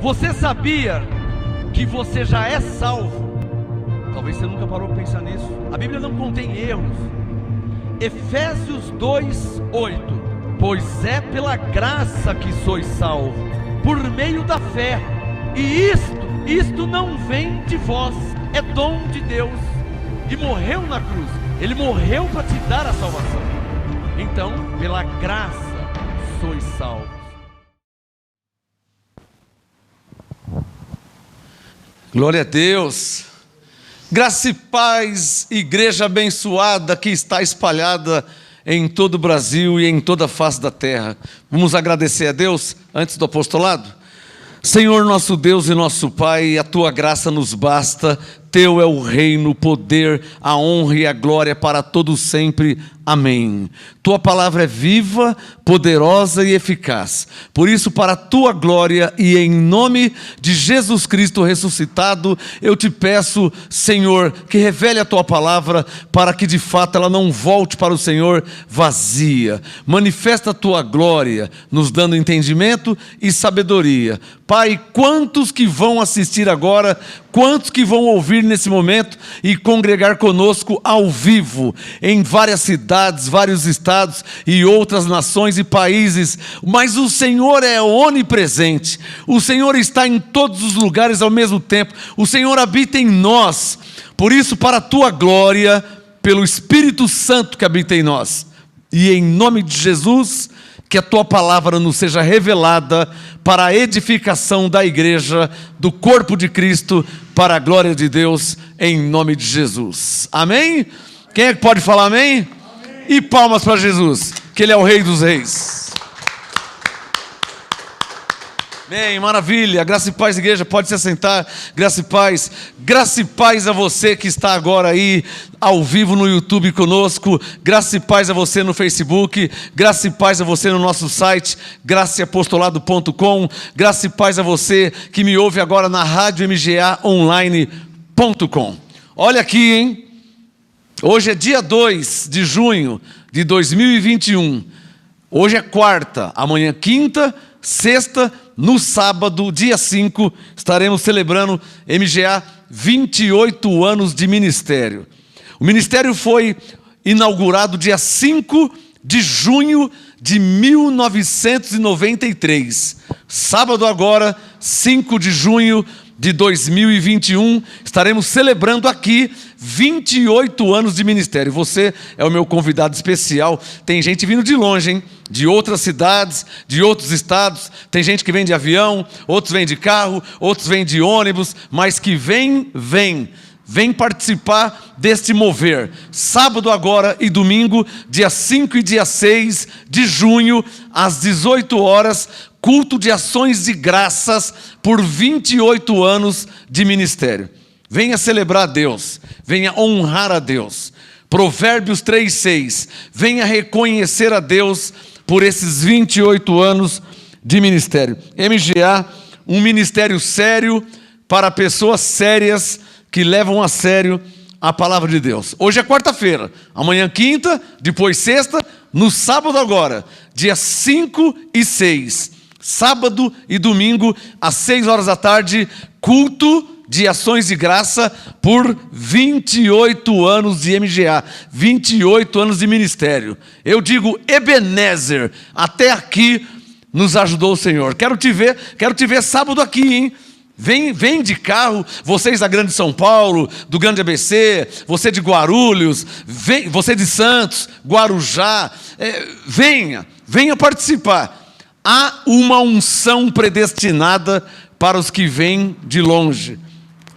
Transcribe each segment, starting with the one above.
Você sabia que você já é salvo? Talvez você nunca parou para pensar nisso. A Bíblia não contém erros. Efésios 2:8. Pois é pela graça que sois salvos, por meio da fé. E isto não vem de vós, é dom de Deus. E morreu na cruz. Ele morreu para te dar a salvação. Então, pela graça sois salvos. Glória a Deus. Graça e paz, igreja abençoada que está espalhada em todo o Brasil e em toda a face da terra. Vamos agradecer a Deus antes do apostolado? Senhor nosso Deus e nosso Pai, a Tua graça nos basta. Teu é o reino, o poder, a honra e a glória para todos sempre. Amém. Tua palavra é viva, poderosa e eficaz. Por isso, para a Tua glória e em nome de Jesus Cristo ressuscitado, eu te peço, Senhor, que revele a Tua palavra para que de fato ela não volte para o Senhor vazia. Manifesta a Tua glória, nos dando entendimento e sabedoria. Pai, quantos que vão assistir agora, quantos que vão ouvir nesse momento e congregar conosco ao vivo, em várias cidades, vários estados e outras nações e países, mas o Senhor é onipresente, o Senhor está em todos os lugares ao mesmo tempo, o Senhor habita em nós, por isso para a Tua glória, pelo Espírito Santo que habita em nós, e em nome de Jesus, que a Tua palavra nos seja revelada para a edificação da igreja, do corpo de Cristo, para a glória de Deus, em nome de Jesus. Amém? Quem é que pode falar amém? Amém. E palmas para Jesus, que Ele é o Rei dos Reis. Bem, maravilha, graça e paz, igreja, pode se assentar, graça e paz a você que está agora aí, ao vivo no YouTube conosco, graça e paz a você no Facebook, graça e paz a você no nosso site, graçaapostolado.com, graça e paz a você que me ouve agora na rádio mgaonline.com. Olha aqui, hein, hoje é dia 2 de junho de 2021, hoje é quarta, amanhã quinta, sexta, no sábado, dia 5, estaremos celebrando MGA 28 anos de ministério. O ministério foi inaugurado dia 5 de junho de 1993. Sábado agora, 5 de junho de 2021, estaremos celebrando aqui 28 anos de ministério. Você é o meu convidado especial. Tem gente vindo de longe, hein? De outras cidades, de outros estados. Tem gente que vem de avião, outros vêm de carro, outros vêm de ônibus, mas que vem participar deste mover. Sábado agora e domingo, dia 5 e dia 6 de junho, às 18 horas, culto de ações de graças por 28 anos de ministério. Venha celebrar a Deus, venha honrar a Deus. Provérbios 3:6, venha reconhecer a Deus por esses 28 anos de ministério. MGA, um ministério sério para pessoas sérias que levam a sério a palavra de Deus. Hoje é quarta-feira, amanhã quinta, depois sexta, no sábado agora, dia 5 e 6. Sábado e domingo, às 6 horas da tarde, culto de ações de graça por 28 anos de MGA, 28 anos de ministério. Eu digo, Ebenezer, até aqui nos ajudou o Senhor. Quero te ver sábado aqui, hein? Vem de carro, vocês da Grande São Paulo, do Grande ABC, você de Guarulhos, você de Santos, Guarujá, venha participar. Há uma unção predestinada para os que vêm de longe.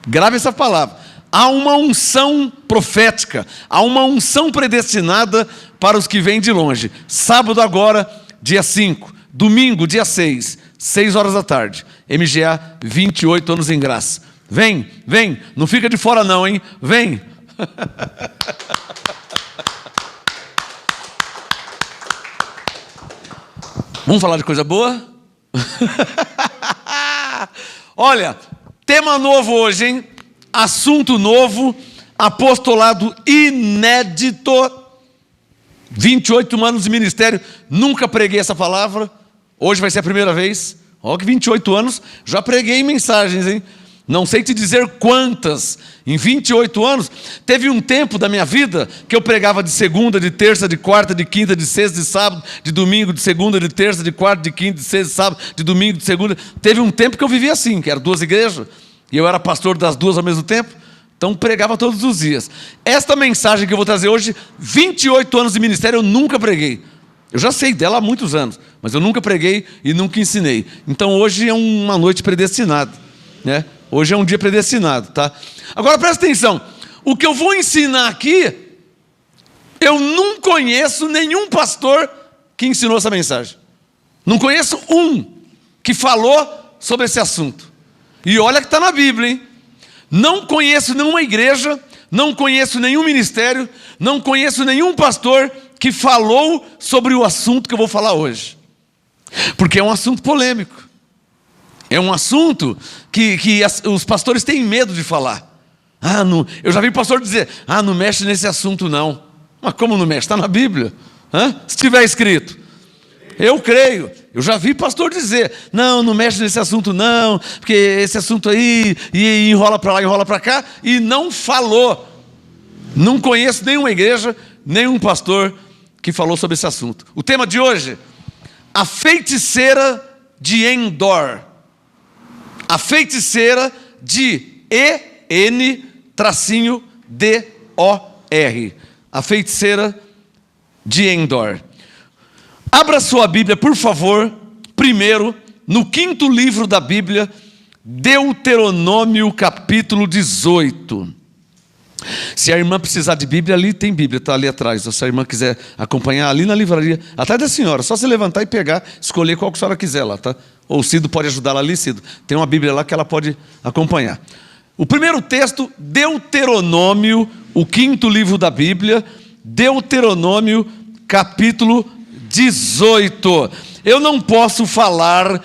Grave essa palavra. Há uma unção profética, há uma unção predestinada para os que vêm de longe. Sábado agora, dia 5, domingo, dia 6, 6 horas da tarde. MGA, 28 anos em graça. Vem, não fica de fora não, hein? Vem. Vamos falar de coisa boa? Olha, tema novo hoje, hein? Assunto novo, apostolado inédito, 28 anos de ministério, nunca preguei essa palavra, hoje vai ser a primeira vez, Olha que 28 anos, já preguei mensagens, hein? Não sei te dizer quantas. Em 28 anos, teve um tempo da minha vida que eu pregava de segunda, de terça, de quarta, de quinta, de sexta, de sábado, de domingo, de segunda, de terça, de quarta, de quinta, de sexta, de sábado, de domingo, de segunda. Teve um tempo que eu vivia assim, que eram 2 igrejas, e eu era pastor das 2 ao mesmo tempo, então pregava todos os dias. Esta mensagem que eu vou trazer hoje, 28 anos de ministério, eu nunca preguei. Eu já sei dela há muitos anos, mas eu nunca preguei e nunca ensinei. Então hoje é uma noite predestinada, né? Hoje é um dia predestinado, tá? Agora presta atenção, o que eu vou ensinar aqui, eu não conheço nenhum pastor que ensinou essa mensagem. Não conheço um que falou sobre esse assunto. E olha que está na Bíblia, hein? Não conheço nenhuma igreja, não conheço nenhum ministério, não conheço nenhum pastor que falou sobre o assunto que eu vou falar hoje. Porque é um assunto polêmico. É um assunto que os pastores têm medo de falar. Eu já vi pastor dizer, não mexe nesse assunto não. Mas como não mexe? Está na Bíblia. Se estiver escrito. Eu creio. Eu já vi pastor dizer, não mexe nesse assunto não, porque esse assunto aí, e enrola para lá, enrola para cá, e não falou. Não conheço nenhuma igreja, nenhum pastor que falou sobre esse assunto. O tema de hoje, a feiticeira de Endor. A feiticeira de E-N-D-O-R. A feiticeira de Endor. Abra sua Bíblia, por favor, primeiro, no 5º livro da Bíblia, Deuteronômio capítulo 18. Se a irmã precisar de Bíblia, ali tem Bíblia, está ali atrás. Ou se a irmã quiser acompanhar ali na livraria, atrás da senhora, só se levantar e pegar, escolher qual que a senhora quiser lá, tá? Ou o Cido pode ajudar ela ali, Cido. Tem uma Bíblia lá que ela pode acompanhar. O primeiro texto, Deuteronômio, o 5º livro da Bíblia, Deuteronômio capítulo 18. Eu não posso falar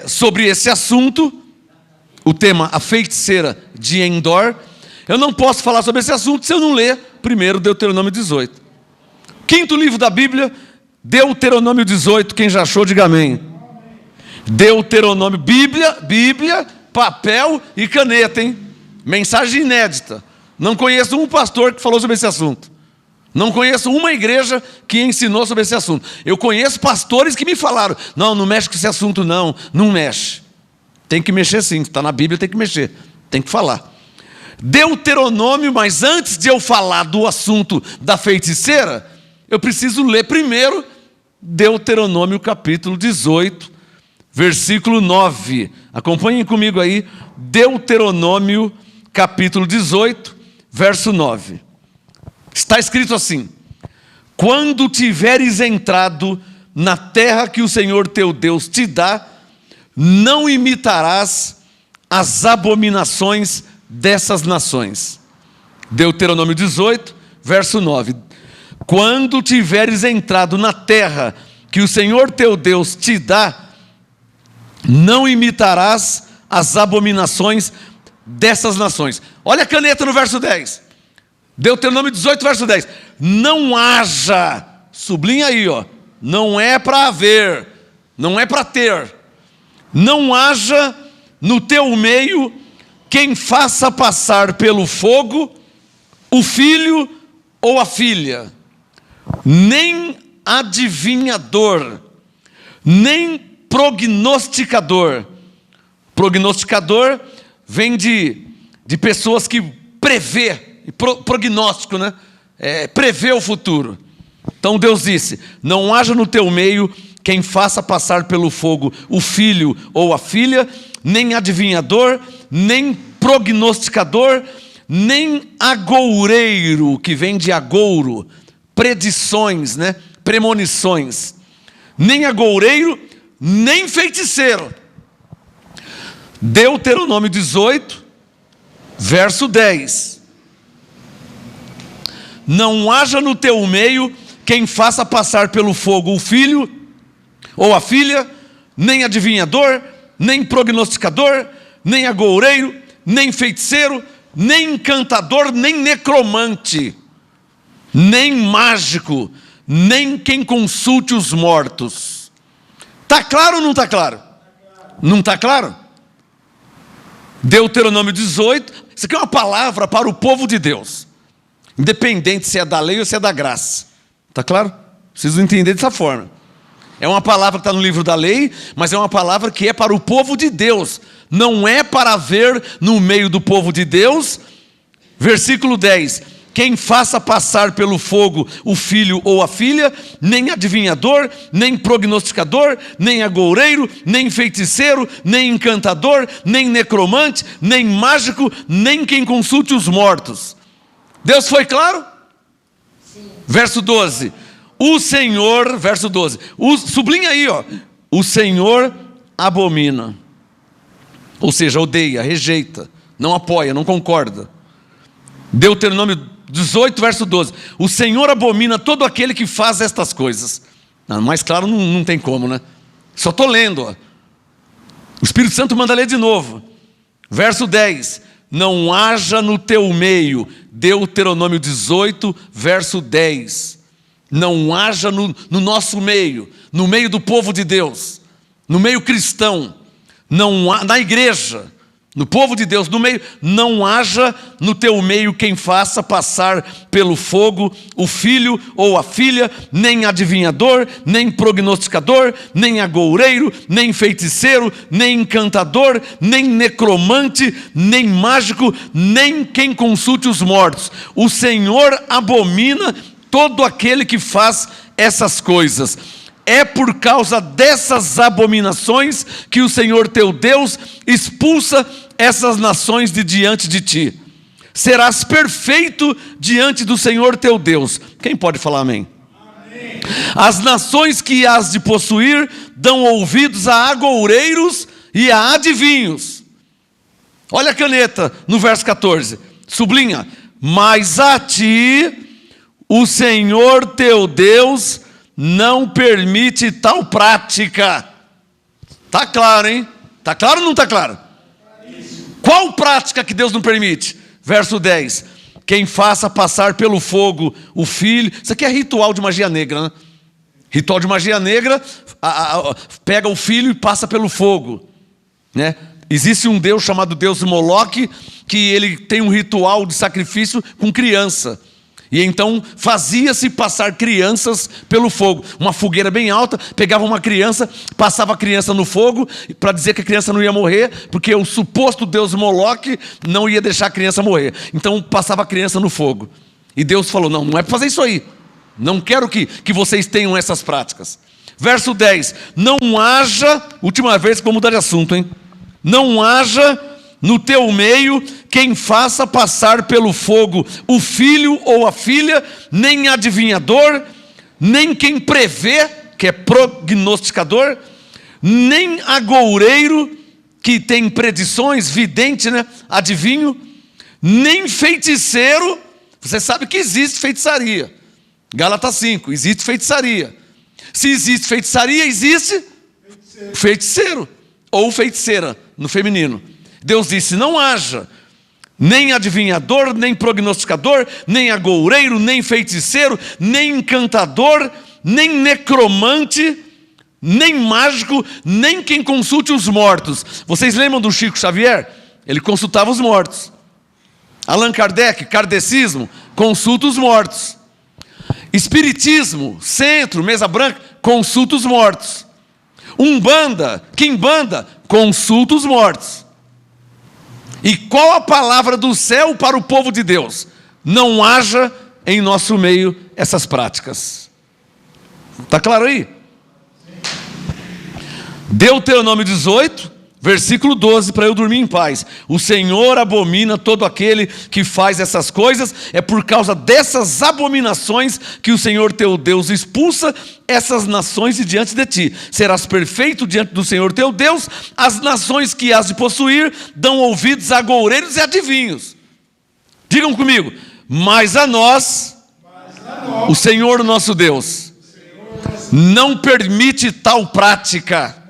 sobre esse assunto, o tema, a feiticeira de Endor. Eu não posso falar sobre esse assunto se eu não ler primeiro Deuteronômio 18. 5º livro da Bíblia, Deuteronômio 18. Quem já achou, diga amém. Deuteronômio, Bíblia, papel e caneta, hein? Mensagem inédita. Não conheço um pastor que falou sobre esse assunto. Não conheço uma igreja que ensinou sobre esse assunto. Eu conheço pastores que me falaram, não mexe com esse assunto não mexe. Tem que mexer sim, está na Bíblia, tem que mexer, tem que falar. Deuteronômio, mas antes de eu falar do assunto da feiticeira, eu preciso ler primeiro Deuteronômio capítulo 18, versículo 9. Acompanhem comigo aí, Deuteronômio capítulo 18, verso 9. Está escrito assim: quando tiveres entrado na terra que o Senhor teu Deus te dá, não imitarás as abominações dessas nações. Deuteronômio 18, verso 9. Quando tiveres entrado na terra que o Senhor teu Deus te dá, não imitarás as abominações dessas nações. Olha a caneta no verso 10. Deuteronômio 18, verso 10. Não haja, sublinha aí, não é para haver, não é para ter. Não haja no teu meio quem faça passar pelo fogo o filho ou a filha, nem adivinhador, nem prognosticador. Prognosticador vem de pessoas que prevê, prognóstico, né? Prevê o futuro. Então Deus disse, não haja no teu meio quem faça passar pelo fogo o filho ou a filha, nem adivinhador, nem prognosticador, nem agoureiro, que vem de agouro, predições, né? Premonições, nem agoureiro, nem feiticeiro. Deuteronômio 18, verso 10. Não haja no teu meio quem faça passar pelo fogo o filho ou a filha, nem adivinhador, nem prognosticador, nem agoureiro, nem feiticeiro, nem encantador, nem necromante, nem mágico, nem quem consulte os mortos. Está claro ou não está claro? Não está claro? Deuteronômio 18, isso aqui é uma palavra para o povo de Deus, independente se é da lei ou se é da graça. Está claro? Preciso entender dessa forma. É uma palavra que está no livro da lei, mas é uma palavra que é para o povo de Deus. Não é para haver no meio do povo de Deus. Versículo 10. Quem faça passar pelo fogo o filho ou a filha, nem adivinhador, nem prognosticador, nem agoureiro, nem feiticeiro, nem encantador, nem necromante, nem mágico, nem quem consulte os mortos. Deus foi claro? Sim. Verso 12. O Senhor, verso 12, sublinha aí, ó. O Senhor abomina, ou seja, odeia, rejeita, não apoia, não concorda. Deuteronômio 18, verso 12. O Senhor abomina todo aquele que faz estas coisas. Mais claro não tem como, né? Só estou lendo, ó. O Espírito Santo manda ler de novo. Verso 10. Não haja no teu meio. Deuteronômio 18, verso 10. Não haja no nosso meio, no meio do povo de Deus, no meio cristão, na igreja, no povo de Deus, no meio, não haja no teu meio quem faça passar pelo fogo o filho ou a filha, nem adivinhador, nem prognosticador, nem agoureiro, nem feiticeiro, nem encantador, nem necromante, nem mágico, nem quem consulte os mortos. O Senhor abomina todo aquele que faz essas coisas. É por causa dessas abominações que o Senhor teu Deus expulsa essas nações de diante de ti. Serás perfeito diante do Senhor teu Deus. Quem pode falar amém? Amém. As nações que has de possuir dão ouvidos a agoureiros e a adivinhos. Olha a caneta no verso 14. Sublinha. Mas a ti o Senhor teu Deus não permite tal prática. Está claro, hein? Está claro ou não está claro? Qual prática que Deus não permite? Verso 10. Quem faça passar pelo fogo o filho. Isso aqui é ritual de magia negra, né? Ritual de magia negra, pega o filho e passa pelo fogo, né? Existe um Deus chamado Deus Moloque, que ele tem um ritual de sacrifício com criança. E então fazia-se passar crianças pelo fogo. Uma fogueira bem alta, pegava uma criança, passava a criança no fogo, para dizer que a criança não ia morrer, porque o suposto Deus Moloque não ia deixar a criança morrer. Então passava a criança no fogo. E Deus falou, não é para fazer isso aí. Não quero que vocês tenham essas práticas. Verso 10. Não haja, última vez que vou mudar de assunto, hein? Não haja no teu meio quem faça passar pelo fogo o filho ou a filha, nem adivinhador, nem quem prevê, que é prognosticador, nem agoureiro, que tem predições, vidente, né? Adivinho, nem feiticeiro. Você sabe que existe feitiçaria. Gálatas 5, existe feitiçaria. Se existe feitiçaria, existe feiticeiro ou feiticeira, no feminino. Deus disse, não haja nem adivinhador, nem prognosticador, nem agoureiro, nem feiticeiro, nem encantador, nem necromante, nem mágico, nem quem consulte os mortos. Vocês lembram do Chico Xavier? Ele consultava os mortos. Allan Kardec, kardecismo, consulta os mortos. Espiritismo, centro, mesa branca, consulta os mortos. Umbanda, quimbanda, consulta os mortos. E qual a palavra do céu para o povo de Deus? Não haja em nosso meio essas práticas. Está claro aí? Deuteronômio 18, versículo 12, para eu dormir em paz. O Senhor abomina todo aquele que faz essas coisas. É por causa dessas abominações que o Senhor teu Deus expulsa essas nações de diante de ti. Serás perfeito diante do Senhor teu Deus. As nações que has de possuir dão ouvidos a agoureiros e adivinhos. Digam comigo. Mas a nós, o Senhor nosso Deus, não permite tal prática.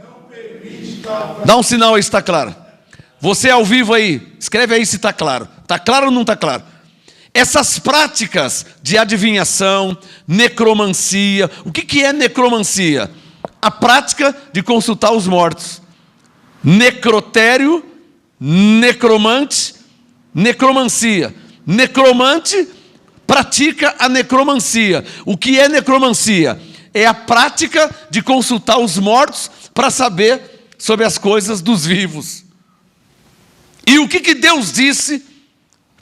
Dá um sinal aí se está claro. Você ao vivo aí, escreve aí se está claro. Está claro ou não está claro? Essas práticas de adivinhação, necromancia. O que é necromancia? A prática de consultar os mortos. necrotério, necromante, necromancia. Necromante pratica a necromancia. O que é necromancia? É a prática de consultar os mortos para saber sobre as coisas dos vivos. E o que Deus disse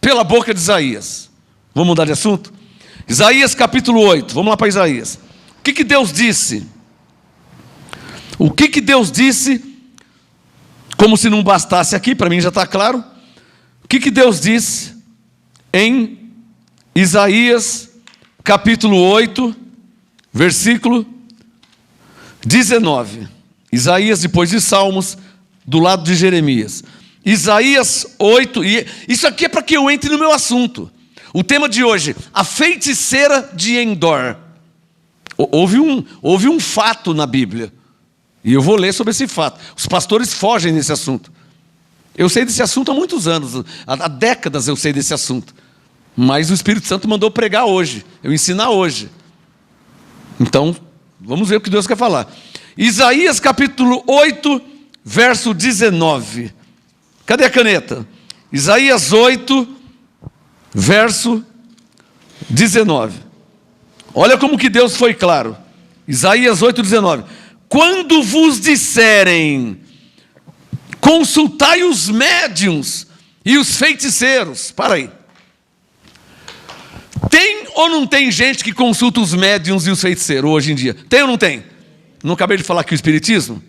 pela boca de Isaías? Vamos mudar de assunto? Isaías capítulo 8, vamos lá para Isaías. O que Deus disse? O que Deus disse, como se não bastasse aqui, para mim já está claro. O que Deus disse em Isaías capítulo 8, versículo 19. Isaías depois de Salmos, do lado de Jeremias. Isaías 8, e isso aqui é para que eu entre no meu assunto. O tema de hoje, a feiticeira de Endor. Houve um fato na Bíblia, e eu vou ler sobre esse fato. Os pastores fogem desse assunto. Eu sei desse assunto há muitos anos, há décadas eu sei desse assunto. Mas o Espírito Santo mandou pregar hoje, eu ensinar hoje. Então, vamos ver o que Deus quer falar. Isaías capítulo 8, verso 19. Cadê a caneta? Isaías 8, verso 19. Olha como que Deus foi claro. Isaías 8, 19. Quando vos disserem, consultai os médiuns e os feiticeiros. Para aí. Tem ou não tem gente que consulta os médiuns e os feiticeiros hoje em dia? Tem ou não tem? Não acabei de falar aqui o espiritismo?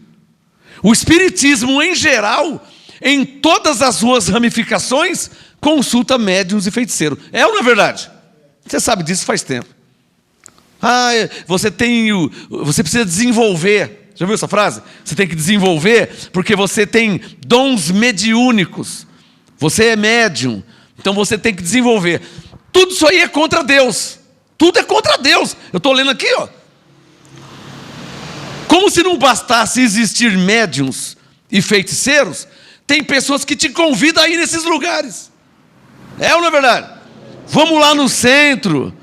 O espiritismo em geral, em todas as suas ramificações, consulta médiuns e feiticeiros. É ou não é verdade? Você sabe disso faz tempo. Você precisa desenvolver. Já viu essa frase? Você tem que desenvolver porque você tem dons mediúnicos. Você é médium, então você tem que desenvolver. Tudo isso aí é contra Deus. Tudo é contra Deus. Eu estou lendo aqui, ó. Como se não bastasse existir médiuns e feiticeiros, tem pessoas que te convidam a ir nesses lugares. É ou não é verdade? Vamos lá no centro.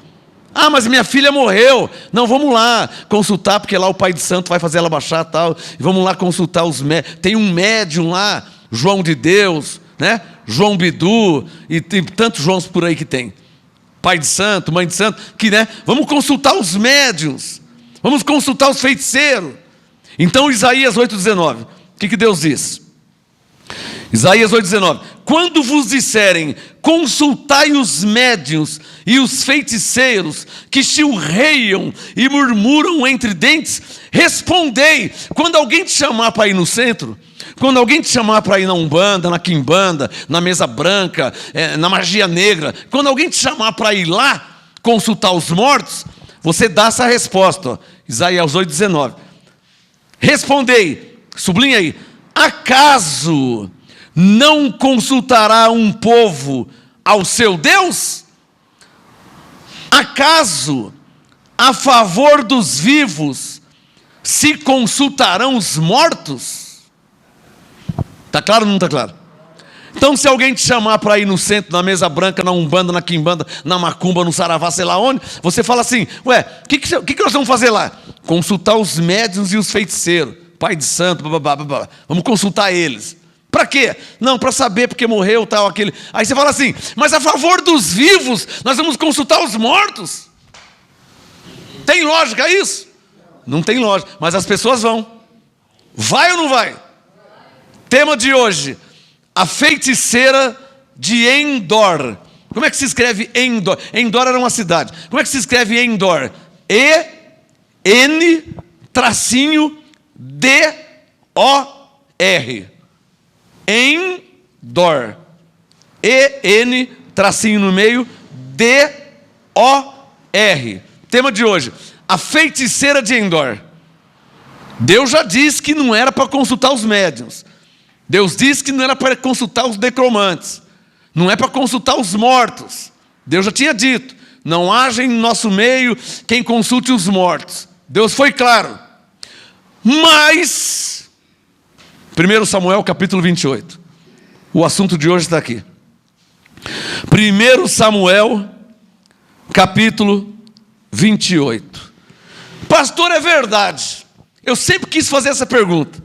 Mas minha filha morreu. Não, vamos lá consultar, porque lá o pai de santo vai fazer ela baixar e tal. Vamos lá consultar os médiums. Tem um médium lá, João de Deus, né? João Bidu, e tem tantos Joãos por aí que tem. Pai de santo, mãe de santo, que, né? Vamos consultar os médiuns. Vamos consultar os feiticeiros. Então, Isaías 8,19. O que Deus diz? Isaías 8,19. Quando vos disserem, consultai os médiuns e os feiticeiros que chilreiam e murmuram entre dentes, respondei. Quando alguém te chamar para ir no centro, quando alguém te chamar para ir na Umbanda, na Quimbanda, na Mesa Branca, na Magia Negra, quando alguém te chamar para ir lá consultar os mortos, você dá essa resposta, ó. Isaías 8,19. Respondei, sublinha aí, acaso não consultará um povo ao seu Deus? Acaso a favor dos vivos se consultarão os mortos? Está claro ou não está claro? Então, se alguém te chamar para ir no centro, na Mesa Branca, na Umbanda, na Quimbanda, na Macumba, no Saravá, sei lá onde, você fala assim, o que nós vamos fazer lá? Consultar os médiuns e os feiticeiros, pai de santo, blá. Vamos consultar eles. Para quê? Não, para saber porque morreu, tal, aquele. Aí você fala assim, mas a favor dos vivos, nós vamos consultar os mortos. Tem lógica isso? Não tem lógica, mas as pessoas vão. Vai ou não vai? Tema de hoje, a feiticeira de Endor. Como é que se escreve Endor? Endor era uma cidade. Como é que se escreve Endor? E-N-D-O-R. Endor. E-N, tracinho no meio, D-O-R. Tema de hoje, a feiticeira de Endor. Deus já disse que não era para consultar os médiuns. Deus disse que não era para consultar os necromantes. Não é para consultar os mortos. Deus já tinha dito, não haja em nosso meio quem consulte os mortos. Deus foi claro. Mas 1 Samuel capítulo 28. O assunto de hoje está aqui. 1 Samuel capítulo 28. Pastor, é verdade. Eu sempre quis fazer essa pergunta.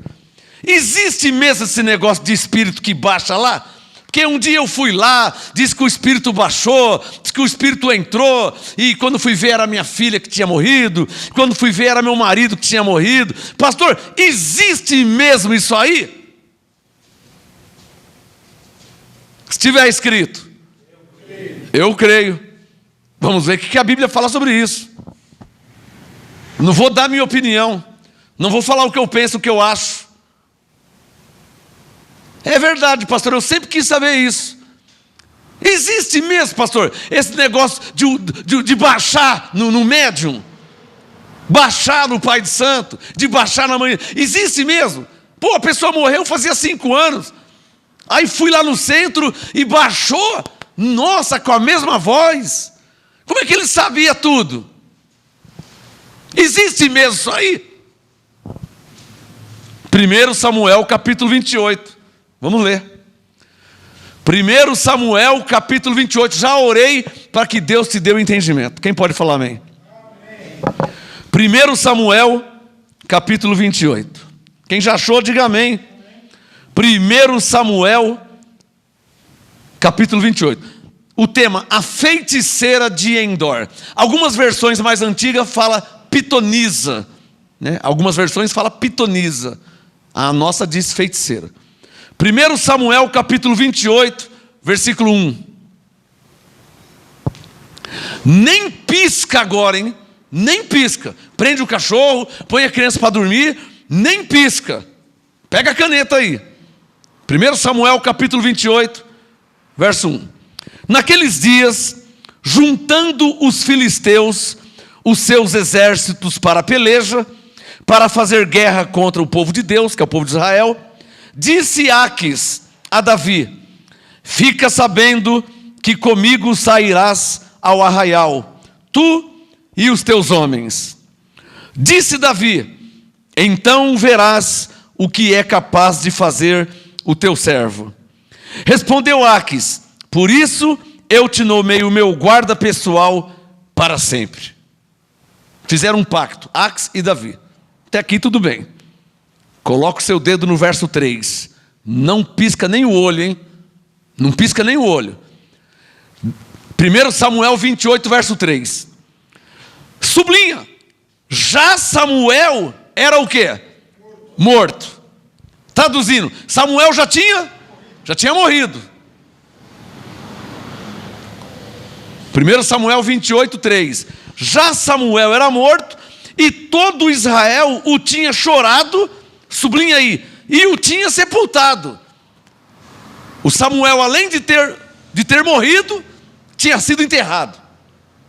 existe mesmo esse negócio de espírito que baixa lá? Porque um dia eu fui lá, disse que o espírito baixou, disse que o espírito entrou, e quando fui ver era minha filha que tinha morrido, quando fui ver era meu marido que tinha morrido. Pastor, existe mesmo isso aí? Se tiver escrito, eu creio. Vamos ver o que a Bíblia fala sobre isso. Não vou dar minha opinião, não vou falar o que eu penso, o que eu acho. É verdade, pastor, eu sempre quis saber isso. Existe mesmo, pastor, esse negócio de baixar no médium, baixar no Pai de Santo, de baixar na mãe. Existe mesmo. Pô, a pessoa morreu fazia 5 anos. Aí fui lá no centro e baixou. Nossa, com a mesma voz. Como é que ele sabia tudo? Existe mesmo isso aí? 1 Samuel capítulo 28. Vamos ler. 1 Samuel capítulo 28. Já orei para que Deus te dê o entendimento. Quem pode falar amém? Amém. 1 Samuel capítulo 28. Quem já achou, diga amém. 1 Samuel capítulo 28. O tema, a feiticeira de Endor. Algumas versões mais antigas falam pitonisa, né? Algumas versões falam pitonisa. A nossa diz feiticeira. 1 Samuel capítulo 28, versículo 1. Nem pisca agora, hein? Nem pisca. Prende o cachorro, põe a criança para dormir, nem pisca. Pega a caneta aí. 1 Samuel capítulo 28, verso 1. Naqueles dias, juntando os filisteus, os seus exércitos para a peleja, para fazer guerra contra o povo de Deus, que é o povo de Israel, disse Aquis a Davi: fica sabendo que comigo sairás ao arraial, tu e os teus homens. Disse Davi: então verás o que é capaz de fazer o teu servo. Respondeu Aquis: por isso eu te nomeio meu guarda pessoal para sempre. Fizeram um pacto, Aquis e Davi. Até aqui tudo bem. Coloca o seu dedo no verso 3. Não pisca nem o olho, hein? Não pisca nem o olho. 1 Samuel 28, verso 3. Sublinha. Já Samuel era o quê? Morto. Traduzindo, Samuel já tinha morrido. 1 Samuel 28, 3. Já Samuel era morto e todo Israel o tinha chorado, sublinha aí, e o tinha sepultado. O Samuel, além de ter morrido, tinha sido enterrado.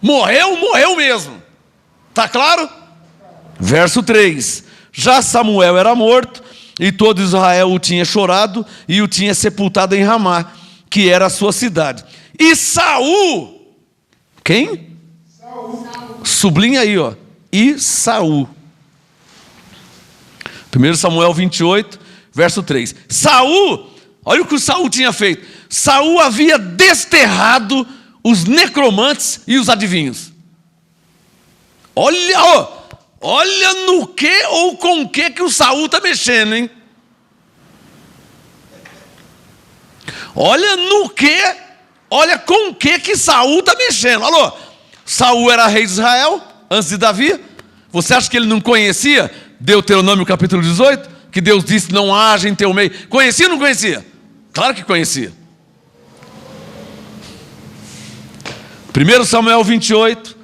Morreu mesmo. Está claro? Verso 3. Já Samuel era morto e todo Israel o tinha chorado e o tinha sepultado em Ramá, que era a sua cidade. E Saul, quem? Saul. Sublinha aí, ó. E Saul. 1 Samuel 28, verso 3. Saul, olha o que o Saul tinha feito. Saul havia desterrado os necromantes e os adivinhos. Olha no que ou com o que o Saul está mexendo, hein? Olha no que, olha com o que Saul está mexendo. Alô, Saul era rei de Israel, antes de Davi. Você acha que ele não conhecia Deuteronômio capítulo 18? Que Deus disse, não haja em teu meio. Conhecia ou não conhecia? Claro que conhecia. 1 Samuel 28,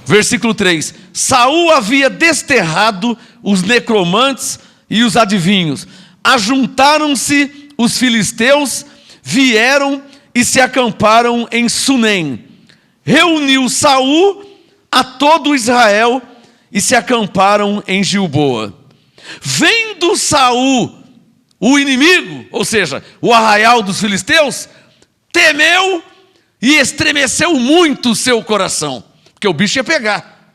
versículo 3. Saul havia desterrado os necromantes e os adivinhos. Ajuntaram-se os filisteus, vieram e se acamparam em Sunem. Reuniu Saul a todo Israel e se acamparam em Gilboa. Vendo Saul o inimigo, ou seja, o arraial dos filisteus, temeu e estremeceu muito o seu coração, porque o bicho ia pegar,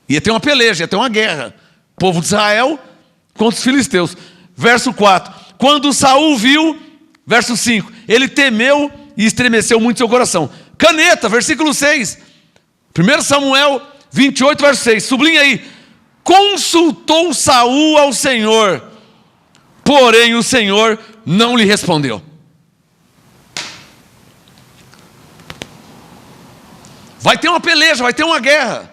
ia ter uma peleja, ia ter uma guerra, povo de Israel contra os filisteus. Verso 4, quando Saul viu, verso 5, ele temeu e estremeceu muito o seu coração. Caneta, versículo 6, 1 Samuel 28, verso 6, sublinha aí. Consultou Saul ao Senhor, porém o Senhor não lhe respondeu. Vai ter uma peleja, vai ter uma guerra.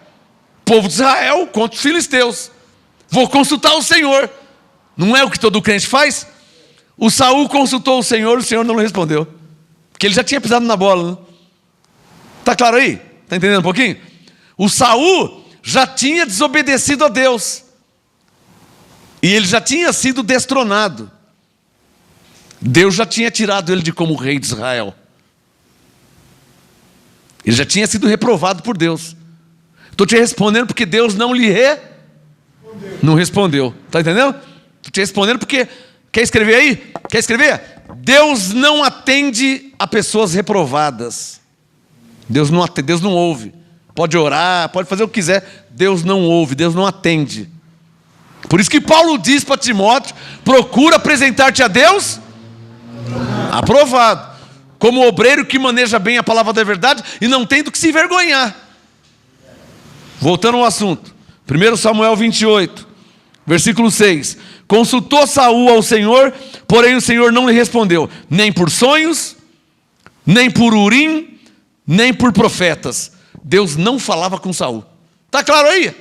Povo de Israel contra os filisteus. Vou consultar o Senhor. Não é o que todo crente faz? O Saul consultou o Senhor não lhe respondeu. Porque ele já tinha pisado na bola, né? Está claro aí? Está entendendo um pouquinho? O Saul já tinha desobedecido a Deus. E ele já tinha sido destronado. Deus já tinha tirado ele de como rei de Israel. Ele já tinha sido reprovado por Deus. Estou te respondendo porque Deus não lhe não respondeu. Está entendendo? Estou te respondendo porque... Quer escrever aí? Quer escrever? Deus não atende a pessoas reprovadas. Deus não atende, Deus não ouve. Pode orar, pode fazer o que quiser. Deus não ouve, Deus não atende. Por isso que Paulo diz para Timóteo: procura apresentar-te a Deus aprovado, como obreiro que maneja bem a palavra da verdade e não tem do que se envergonhar. Voltando ao assunto, 1 Samuel 28, versículo 6. Consultou Saul ao Senhor, porém o Senhor não lhe respondeu, nem por sonhos, nem por Urim, nem por profetas. Deus não falava com Saul. Está claro aí?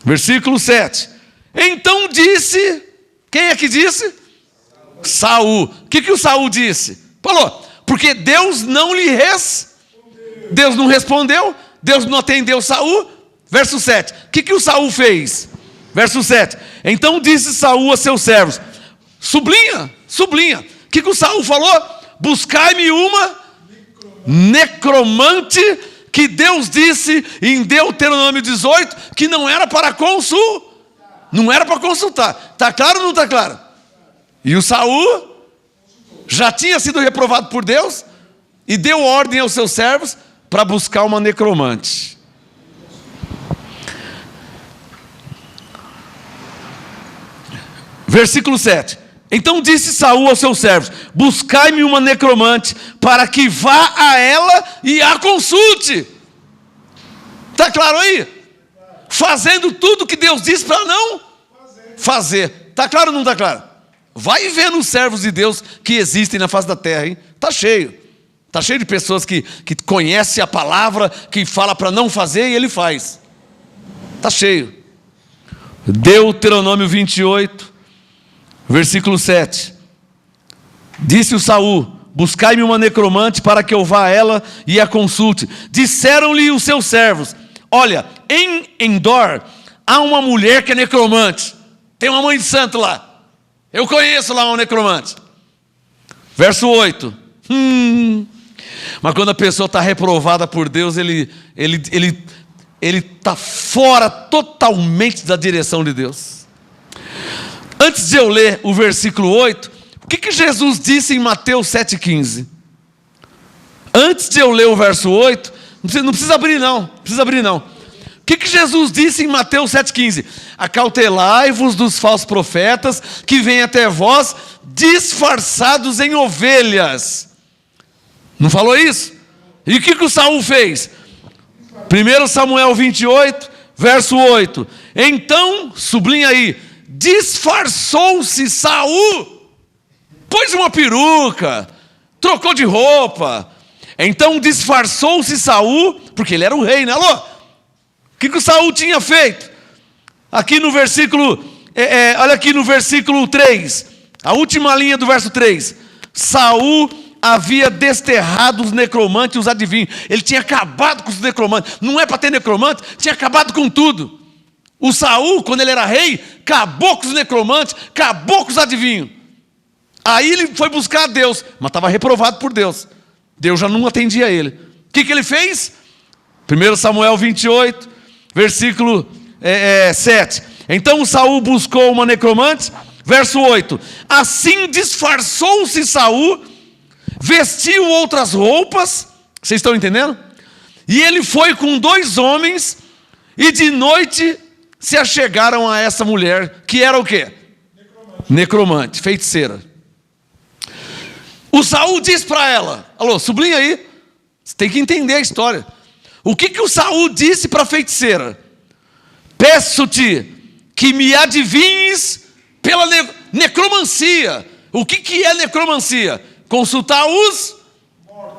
Versículo 7. Então disse, quem é que disse? Saul. O que o Saul disse? Falou, porque Deus não lhe Deus não respondeu, Deus não atendeu Saul. Verso 7. O que o Saul fez? Verso 7. Então disse Saul a seus servos, sublinha. O que o Saul falou? Buscai-me uma necromante, que Deus disse em Deuteronômio 18 que não era para consultar. Está claro ou não está claro? E o Saul já tinha sido reprovado por Deus e deu ordem aos seus servos para buscar uma necromante. Versículo 7. Então disse Saul aos seus servos, buscai-me uma necromante, para que vá a ela e a consulte. Está claro aí? Fazendo tudo o que Deus disse para não fazer. Está claro ou não está claro? Vai ver nos servos de Deus que existem na face da terra, hein? Está cheio. Está cheio de pessoas que conhecem a palavra, que fala para não fazer e ele faz. Está cheio. Deuteronômio 28, versículo 7. Disse o Saul, buscai-me uma necromante para que eu vá a ela e a consulte. Disseram-lhe os seus servos, olha, em Endor há uma mulher que é necromante. Tem uma mãe de santo lá. Eu conheço lá uma necromante. Verso 8. Mas quando a pessoa está reprovada por Deus, ele está fora totalmente da direção de Deus. Antes de eu ler o versículo 8, o que Jesus disse em Mateus 7,15? Antes de eu ler o verso 8, não precisa abrir não. O que Jesus disse em Mateus 7,15? Acautelai-vos dos falsos profetas que vêm até vós disfarçados em ovelhas. Não falou isso? E o que o Saul fez? 1 Samuel 28, verso 8. Então, sublinha aí, disfarçou-se Saul, pôs uma peruca, trocou de roupa. Então disfarçou-se Saul, porque ele era o rei, né? Alô? O que o Saul tinha feito? Aqui no versículo, olha aqui no versículo 3, a última linha do verso 3. Saul havia desterrado os necromantes e os adivinhos. Ele tinha acabado com os necromantes. Não é para ter necromante, tinha acabado com tudo. O Saul, quando ele era rei, acabou com os necromantes, acabou com os adivinhos. Aí ele foi buscar a Deus, mas estava reprovado por Deus. Deus já não atendia ele. O que ele fez? 1 Samuel 28, versículo 7. Então Saul buscou uma necromante. Verso 8. Assim disfarçou-se Saul, vestiu outras roupas. Vocês estão entendendo? E ele foi com 2 homens, e de noite se achegaram a essa mulher, que era o quê? Necromante, feiticeira. O Saul diz para ela, alô, sublinha aí, você tem que entender a história. O que o Saul disse para a feiticeira? Peço-te que me adivinhes necromancia. O que é necromancia? Consultar os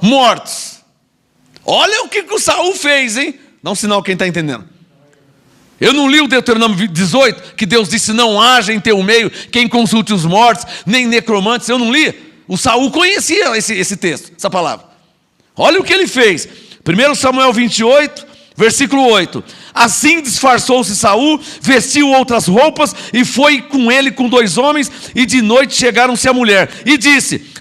mortos. Olha o que o Saul fez, hein? Dá um sinal quem está entendendo. Eu não li o Deuteronômio 18, que Deus disse: não haja em teu meio quem consulte os mortos, nem necromantes. Eu não li. O Saul conhecia esse texto, essa palavra. Olha o que ele fez. 1 Samuel 28, versículo 8. Assim disfarçou-se Saul, vestiu outras roupas e foi com ele com 2 homens, e de noite chegaram-se a mulher. E disse,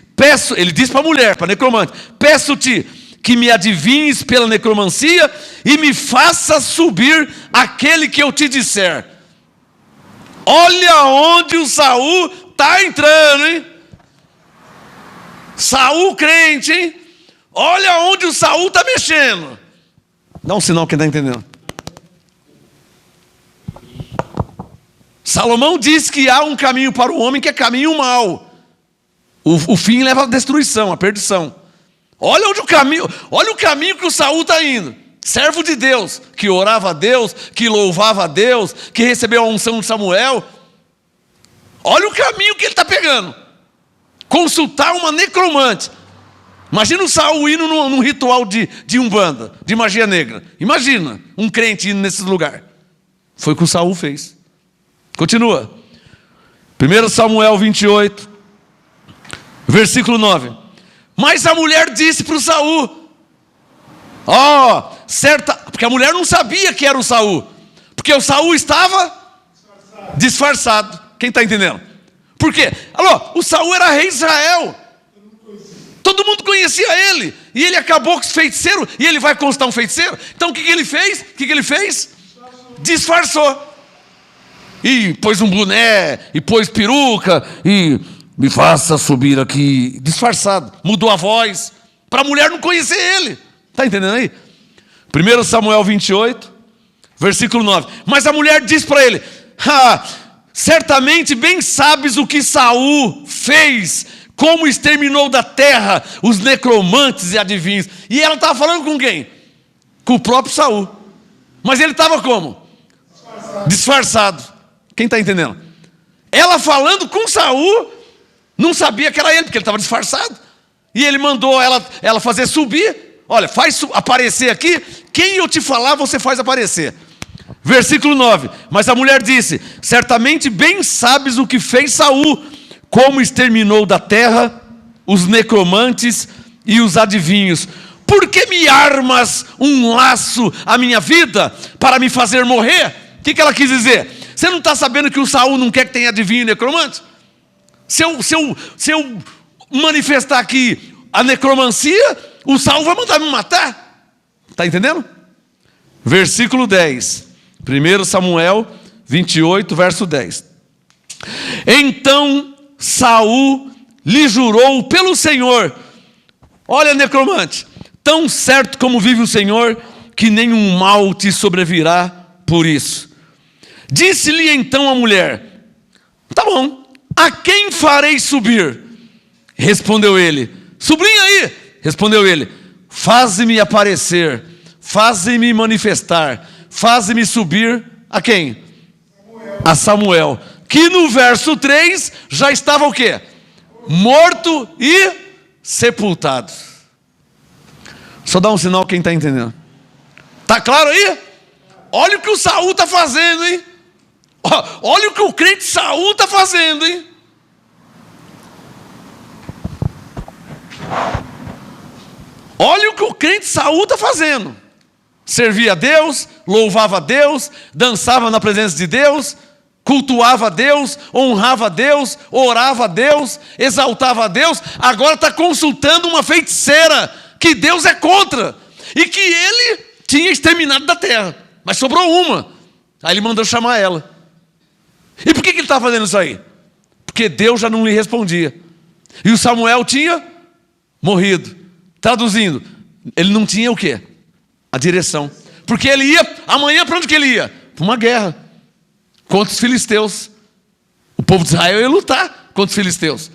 ele disse para a mulher, para a necromante: peço-te que me adivinhes pela necromancia e me faça subir aquele que eu te disser. Olha onde o Saul está entrando, hein? Saul crente, hein? Olha onde o Saul está mexendo. Dá um sinal quem está entendendo. Salomão diz que há um caminho para o homem que é caminho mau. O fim leva à destruição, à perdição. Olha o caminho que o Saul está indo. Servo de Deus, que orava a Deus, que louvava a Deus, que recebeu a unção de Samuel. Olha o caminho que ele está pegando. Consultar uma necromante. Imagina o Saul indo num ritual de umbanda, de magia negra. Imagina um crente indo nesse lugar. Foi o que o Saul fez. Continua. 1 Samuel 28, versículo 9. Mas a mulher disse para o Saul: porque a mulher não sabia que era o Saul, porque o Saul estava disfarçado. Quem está entendendo? Por quê? O Saul era rei de Israel. Todo mundo conhecia ele. E ele acabou com os feiticeiros. E ele vai consultar um feiticeiro. Então o que ele fez? Disfarçou. E pôs um boné, e pôs peruca, e me faça subir aqui, disfarçado. Mudou a voz, para a mulher não conhecer ele. Está entendendo aí? 1 Samuel 28, versículo 9. Mas a mulher disse para ele: certamente bem sabes o que Saul fez, como exterminou da terra os necromantes e adivinhos. E ela estava falando com quem? Com o próprio Saul. Mas ele estava como? Disfarçado. Quem está entendendo? Ela falando com Saul, não sabia que era ele, porque ele estava disfarçado. E ele mandou ela fazer subir. Olha, faz aparecer aqui. Quem eu te falar, você faz aparecer. Versículo 9. Mas a mulher disse: certamente bem sabes o que fez Saul, como exterminou da terra os necromantes e os adivinhos. Por que me armas um laço à minha vida para me fazer morrer? O que ela quis dizer? Você não está sabendo que o Saul não quer que tenha adivinho e necromante? Se eu manifestar aqui a necromancia, o Saul vai mandar me matar. Está entendendo? Versículo 10. 1 Samuel 28, verso 10. Então Saul lhe jurou pelo Senhor: olha, necromante, tão certo como vive o Senhor, que nenhum mal te sobrevirá por isso. Disse-lhe então a mulher: tá bom, a quem farei subir? Respondeu ele. Sublinha aí. Respondeu ele: faze-me aparecer, faze-me manifestar, faze-me subir a quem? A Samuel. Que no verso 3 já estava o quê? Morto e sepultado. Só dá um sinal quem está entendendo. Está claro aí? Olha o que o Saul está fazendo, hein? Olha o que o crente Saul está fazendo, hein? Olha o que o crente Saul está fazendo. Servia a Deus, louvava a Deus, dançava na presença de Deus, cultuava a Deus, honrava a Deus, orava a Deus, exaltava a Deus. Agora está consultando uma feiticeira que Deus é contra e que ele tinha exterminado da terra, mas sobrou uma. Aí ele mandou chamar ela. E por que ele estava fazendo isso aí? Porque Deus já não lhe respondia. E o Samuel tinha morrido. Traduzindo, ele não tinha o quê? A direção. Porque ele ia, amanhã para onde que ele ia? Para uma guerra contra os filisteus. O povo de Israel ia lutar contra os filisteus.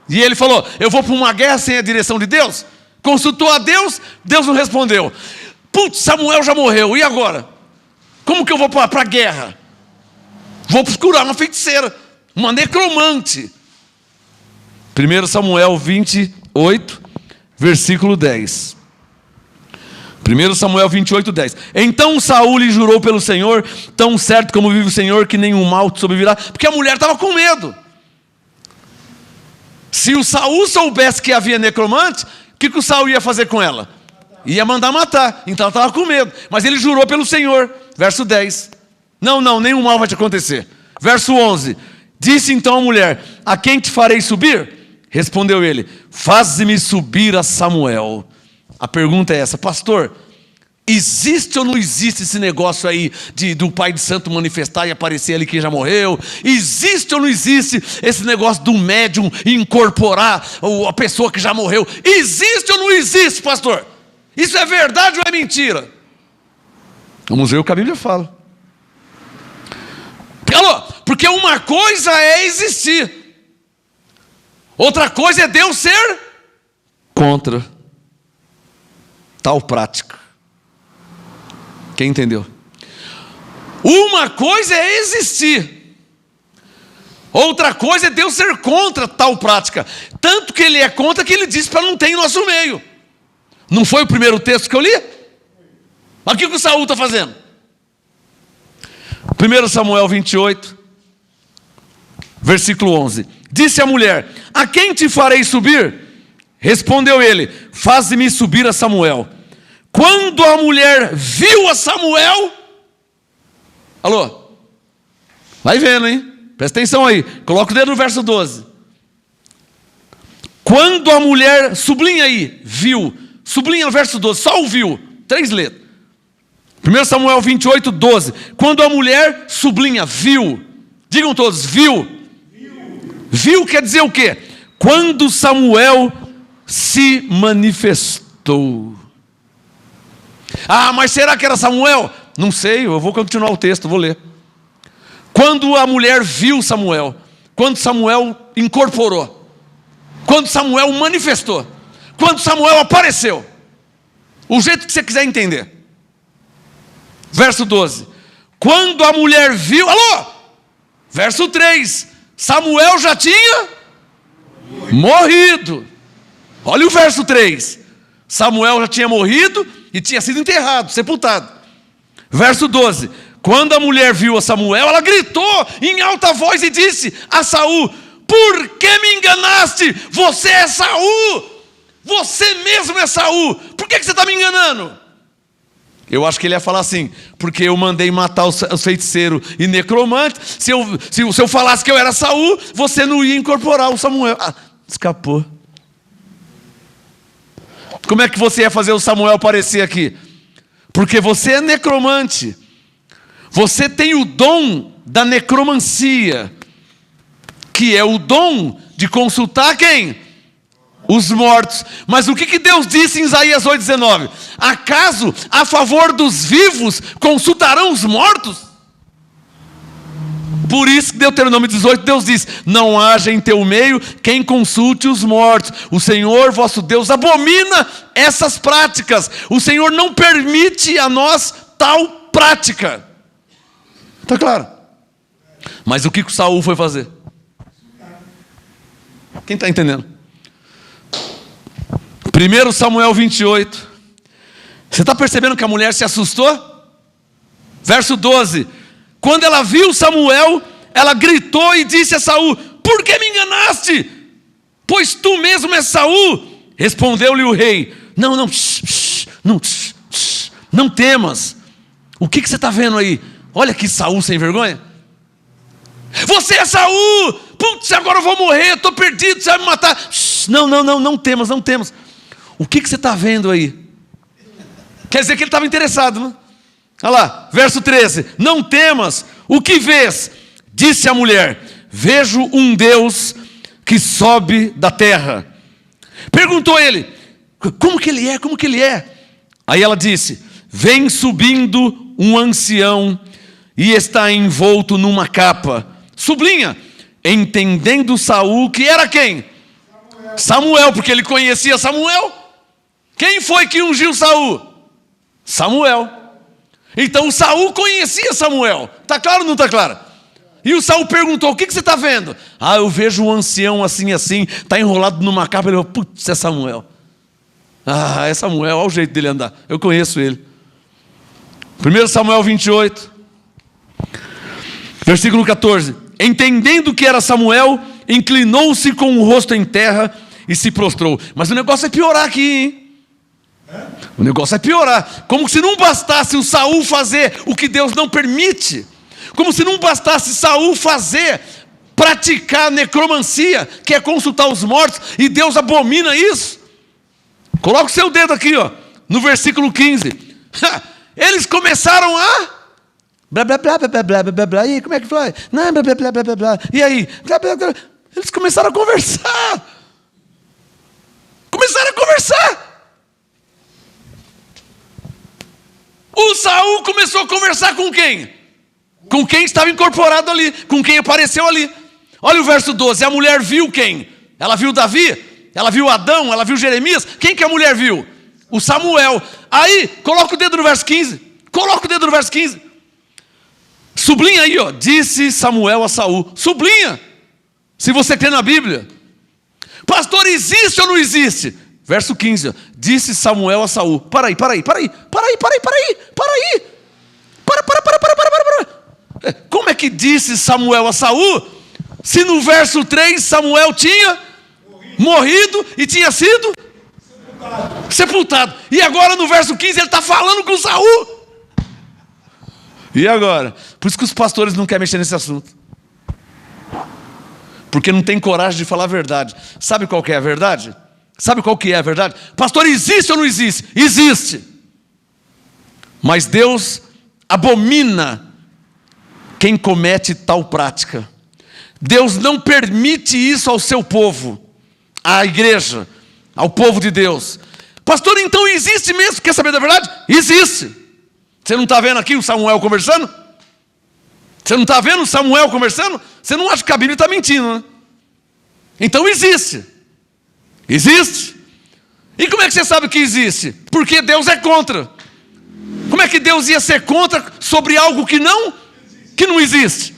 E ele falou: eu vou para uma guerra sem a direção de Deus? Consultou a Deus, Deus não respondeu. Putz, Samuel já morreu, e agora? Como que eu vou para a guerra? Vou procurar uma feiticeira. uma necromante. 1 Samuel 28, versículo 10. 1 Samuel 28, 10. Então Saul lhe jurou pelo Senhor, tão certo como vive o Senhor, que nenhum mal te sobrevirá. Porque a mulher estava com medo. Se o Saul soubesse que havia necromante, o que o Saul ia fazer com ela? Ia mandar matar. Então ela estava com medo. Mas ele jurou pelo Senhor. Verso 10. Não, nenhum mal vai te acontecer. Verso 11. Disse então a mulher: a quem te farei subir? Respondeu ele: faze-me subir a Samuel. A pergunta é essa: pastor, existe ou não existe esse negócio aí do pai de santo manifestar e aparecer ali quem já morreu? Existe ou não existe esse negócio do médium incorporar a pessoa que já morreu? Existe ou não existe, pastor? Isso é verdade ou é mentira? Vamos ver o que a Bíblia fala. Alô? Porque uma coisa é existir, outra coisa é Deus ser contra tal prática. Quem entendeu? Uma coisa é existir, outra coisa é Deus ser contra tal prática. Tanto que Ele é contra que Ele disse para não ter em nosso meio. Não foi o primeiro texto que eu li? Mas o que o Saul está fazendo? 1 Samuel 28, versículo 11. Disse a mulher: a quem te farei subir? Respondeu ele: faze-me subir a Samuel. Quando a mulher viu a Samuel, alô? Vai vendo, hein? Presta atenção aí. Coloca o dedo no verso 12. Quando a mulher, sublinha aí, viu. Sublinha no verso 12, só o viu. 3 letras. 1 Samuel 28, 12. Quando a mulher, sublinha, viu. Digam todos, viu. Viu quer dizer o quê? Quando Samuel se manifestou. Ah, mas será que era Samuel? Não sei, eu vou continuar o texto, vou ler. Quando a mulher viu Samuel, quando Samuel incorporou, quando Samuel manifestou, quando Samuel apareceu, o jeito que você quiser entender. Verso 12. Quando a mulher viu, alô? Verso 3. Samuel já tinha morrido. Olha o verso 3. Samuel já tinha morrido e tinha sido enterrado, sepultado. Verso 12. Quando a mulher viu a Samuel, ela gritou em alta voz e disse a Saul: por que me enganaste? Você é Saul. Você mesmo é Saul. Por que você está me enganando? Eu acho que ele ia falar assim: porque eu mandei matar os feiticeiros e necromantes. Se eu falasse que eu era Saul, você não ia incorporar o Samuel. Ah, escapou. Como é que você ia fazer o Samuel aparecer aqui? Porque você é necromante. Você tem o dom da necromancia, que é o dom de consultar quem? Os mortos. Mas o que Deus disse em Isaías 8,19? Acaso a favor dos vivos consultarão os mortos? Por isso que Deuteronômio 18, Deus diz: não haja em teu meio quem consulte os mortos. O Senhor vosso Deus abomina essas práticas. O Senhor não permite a nós tal prática. Está claro? Mas o que Saul foi fazer? Quem está entendendo? 1 Samuel 28. Você está percebendo que a mulher se assustou? Verso 12. Quando ela viu Samuel, ela gritou e disse a Saul: por que me enganaste? Pois tu mesmo és Saul. Respondeu-lhe o rei: não temas. O que você está vendo aí? Olha que Saul sem vergonha. Você é Saul. Putz, agora eu vou morrer, estou perdido, você vai me matar. Não temas. O que você está vendo aí? Quer dizer que ele estava interessado, não? Olha lá, verso 13. Não temas, o que vês? Disse a mulher: vejo um Deus que sobe da terra. Perguntou ele: como que ele é? Aí ela disse: vem subindo um ancião e está envolto numa capa. Sublinha: entendendo Saul que era quem? Samuel, porque ele conhecia Samuel. Quem foi que ungiu Saul? Samuel. Então Saul conhecia Samuel. Está claro ou não está claro? E o Saul perguntou: o que você está vendo? Ah, eu vejo um ancião assim, está enrolado numa capa. Ele falou: putz, é Samuel. Ah, é Samuel, olha o jeito dele andar. Eu conheço ele. 1 Samuel 28, versículo 14. Entendendo que era Samuel, inclinou-se com o rosto em terra e se prostrou. Mas o negócio é piorar aqui, hein? O negócio é piorar. Como se não bastasse o Saul fazer o que Deus não permite. Como se não bastasse Saul praticar necromancia, que é consultar os mortos, e Deus abomina isso. Coloca o seu dedo aqui, ó, no versículo 15. Eles começaram a blá blá blá blá blá blá blá. E aí, como é que foi? Não, blá blá blá blá blá blá. E aí, blá blá blá. Eles começaram a conversar. O Saul começou a conversar com quem? Com quem estava incorporado ali, com quem apareceu ali. Olha o verso 12, a mulher viu quem? Ela viu Davi, ela viu Adão, ela viu Jeremias. Quem que a mulher viu? O Samuel. Aí, coloca o dedo no verso 15. Coloca o dedo no verso 15. Sublinha aí, ó. Disse Samuel a Saul. Sublinha. Se você crê na Bíblia. Pastor, existe ou não existe? Verso 15, ó. Disse Samuel a Saul. Para aí. Como é que disse Samuel a Saul, se no verso 3 Samuel tinha morrido e tinha sido sepultado. E agora no verso 15 ele está falando com Saul. E agora? Por isso que os pastores não querem mexer nesse assunto. Porque não tem coragem de falar a verdade. Sabe qual que é a verdade? Sabe qual que é a verdade? Pastor, existe ou não existe? Existe. Mas Deus abomina quem comete tal prática. Deus não permite isso ao seu povo, à igreja, ao povo de Deus. Pastor, então existe mesmo? Quer saber da verdade? Existe. Você não está vendo aqui o Samuel conversando? Você não está vendo o Samuel conversando? Você não acha que a Bíblia está mentindo, né? Então existe. Existe. E como é que você sabe que existe? Porque Deus é contra. Como é que Deus ia ser contra sobre algo que não existe?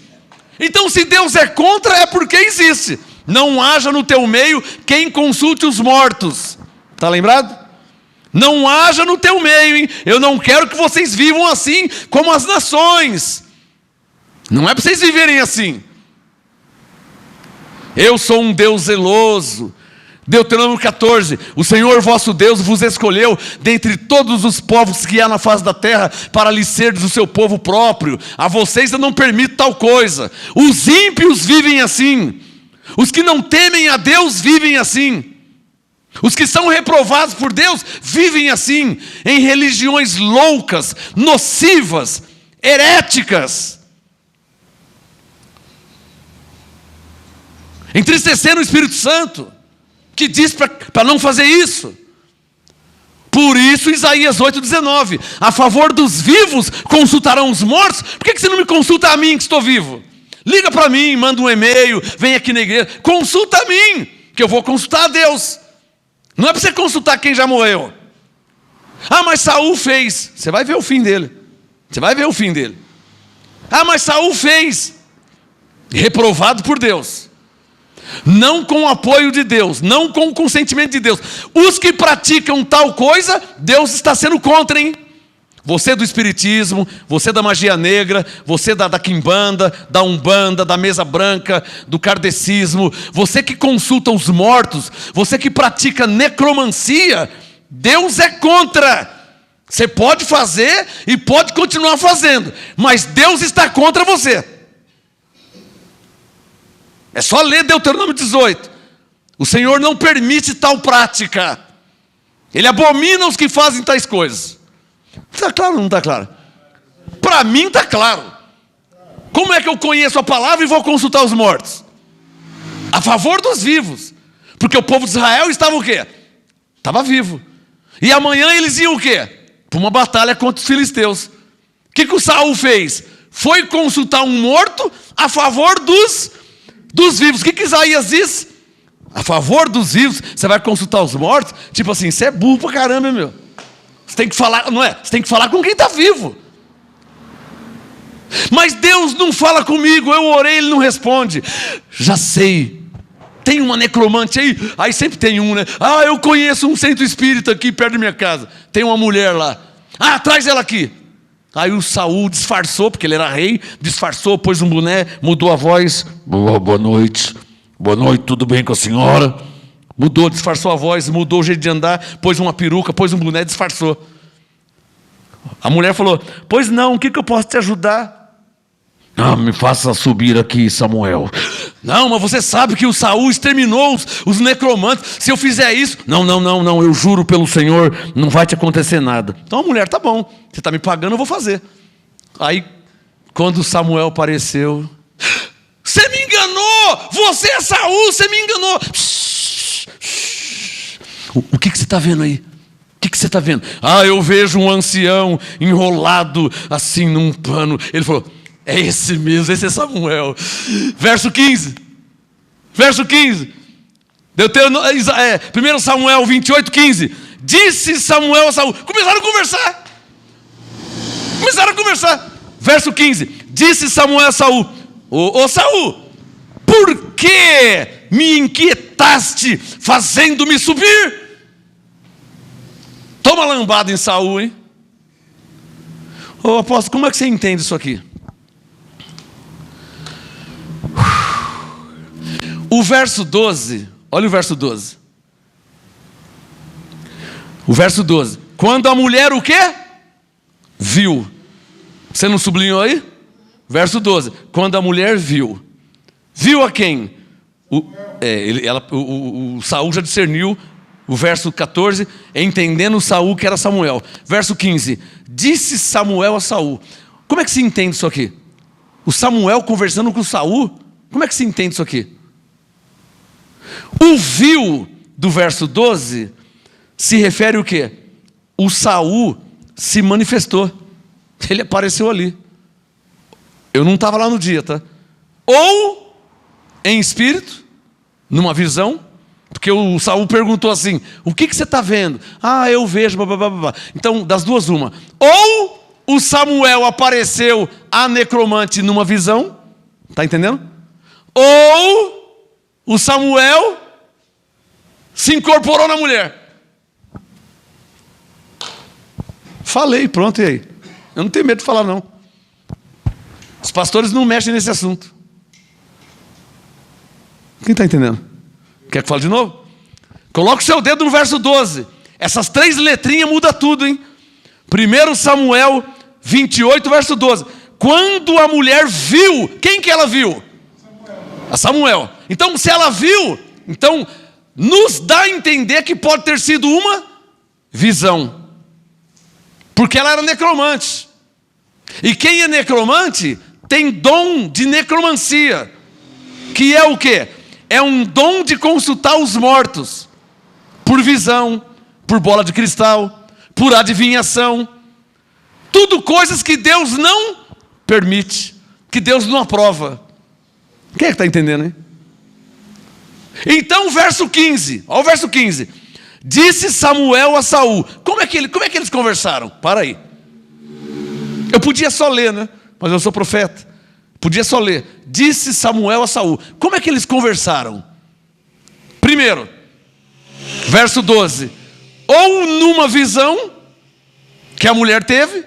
Então, se Deus é contra, é porque existe. Não haja no teu meio quem consulte os mortos. Está lembrado? Não haja no teu meio, hein? Eu não quero que vocês vivam assim como as nações. Não é para vocês viverem assim. Eu sou um Deus zeloso. Deuteronômio 14, o Senhor vosso Deus vos escolheu dentre todos os povos que há na face da terra para lhe serdes o seu povo próprio. A vocês eu não permito tal coisa. Os ímpios vivem assim. Os que não temem a Deus vivem assim. Os que são reprovados por Deus vivem assim, em religiões loucas, nocivas, heréticas, entristecendo o Espírito Santo, que diz para não fazer isso. Por isso Isaías 8,19, a favor dos vivos consultarão os mortos. Por que você não me consulta a mim que estou vivo? Liga para mim, manda um e-mail, vem aqui na igreja, consulta a mim, que eu vou consultar a Deus. Não é para você consultar quem já morreu. Ah, mas Saul fez. Você vai ver o fim dele. Você vai ver o fim dele. Ah, mas Saul fez. Reprovado por Deus. Não com o apoio de Deus, não com o consentimento de Deus. Os que praticam tal coisa, Deus está sendo contra, hein? Você do espiritismo, você da magia negra, você da quimbanda, da umbanda, da mesa branca, do kardecismo, você que consulta os mortos, você que pratica necromancia, Deus é contra. Você pode fazer e pode continuar fazendo, mas Deus está contra você. É só ler Deuteronômio 18. O Senhor não permite tal prática. Ele abomina os que fazem tais coisas. Está claro ou não está claro? Para mim está claro. Como é que eu conheço a palavra e vou consultar os mortos? A favor dos vivos. Porque o povo de Israel estava o quê? Estava vivo. E amanhã eles iam o quê? Para uma batalha contra os filisteus. O que o Saul fez? Foi consultar um morto a favor dos vivos. O que Isaías diz? A favor dos vivos, você vai consultar os mortos? Tipo assim, você é burro pra caramba, meu. Você tem que falar, não é? Você tem que falar com quem está vivo. Mas Deus não fala comigo, eu orei, Ele não responde. Já sei, tem uma necromante aí, aí sempre tem um, né? Ah, eu conheço um centro espírita aqui perto da minha casa, tem uma mulher lá, ah, traz ela aqui. Aí o Saul disfarçou, porque ele era rei, disfarçou, pôs um boné, mudou a voz. Boa noite, tudo bem com a senhora? Mudou, disfarçou a voz, mudou o jeito de andar, pôs uma peruca, pôs um boné, disfarçou. A mulher falou, pois não, o que eu posso te ajudar? Ah, me faça subir aqui, Samuel. Não, mas você sabe que o Saul exterminou os necromantes. Se eu fizer isso... Não, eu juro pelo Senhor, não vai te acontecer nada. Então a mulher, tá bom, você está me pagando, eu vou fazer. Aí, quando Samuel apareceu... Você me enganou! Você é Saul, você me enganou! O que você está vendo aí? O que você está vendo? Ah, eu vejo um ancião enrolado assim num pano. Ele falou... É esse mesmo, esse é Samuel. Verso 15. 1 Samuel 28, 15. Disse Samuel a Saul. Começaram a conversar. Verso 15. Disse Samuel a Saul. Ô Saul, por que me inquietaste fazendo-me subir? Toma lambada em Saul, hein? Ô apóstolo, como é que você entende isso aqui? O verso 12, olha o verso 12. O verso 12. Quando a mulher o quê? Viu. Você não sublinhou aí? Verso 12. Quando a mulher viu. Viu a quem? O Saul já discerniu. O verso 14, entendendo Saul que era Samuel. Verso 15. Disse Samuel a Saul. Como é que se entende isso aqui? O Samuel conversando com Saul. Como é que se entende isso aqui? O viu do verso 12 se refere o quê? O Saul se manifestou. Ele apareceu ali. Eu não estava lá no dia, tá? Ou em espírito, numa visão, porque o Saul perguntou assim, o que você está vendo? Ah, eu vejo, blá, blá, blá, blá. Então, das duas uma. Ou o Samuel apareceu a necromante numa visão, está entendendo? Ou o Samuel se incorporou na mulher. Falei, pronto, e aí? Eu não tenho medo de falar, não. Os pastores não mexem nesse assunto. Quem está entendendo? Quer que fale de novo? Coloca o seu dedo no verso 12. Essas 3 letrinhas mudam tudo, hein? 1 Samuel 28, verso 12. Quando a mulher viu, quem que ela viu? A Samuel. Então, se ela viu, então nos dá a entender que pode ter sido uma visão. Porque ela era necromante. E quem é necromante tem dom de necromancia. Que é o quê? É um dom de consultar os mortos. Por visão, por bola de cristal, por adivinhação. Tudo coisas que Deus não permite. Que Deus não aprova. Quem é que está entendendo, hein? Então, verso 15. Olha o verso 15. Disse Samuel a Saul. Como é que eles conversaram? Para aí. Eu podia só ler, né? Mas eu sou profeta. Podia só ler. Disse Samuel a Saul. Como é que eles conversaram? Primeiro, verso 12. Ou numa visão que a mulher teve,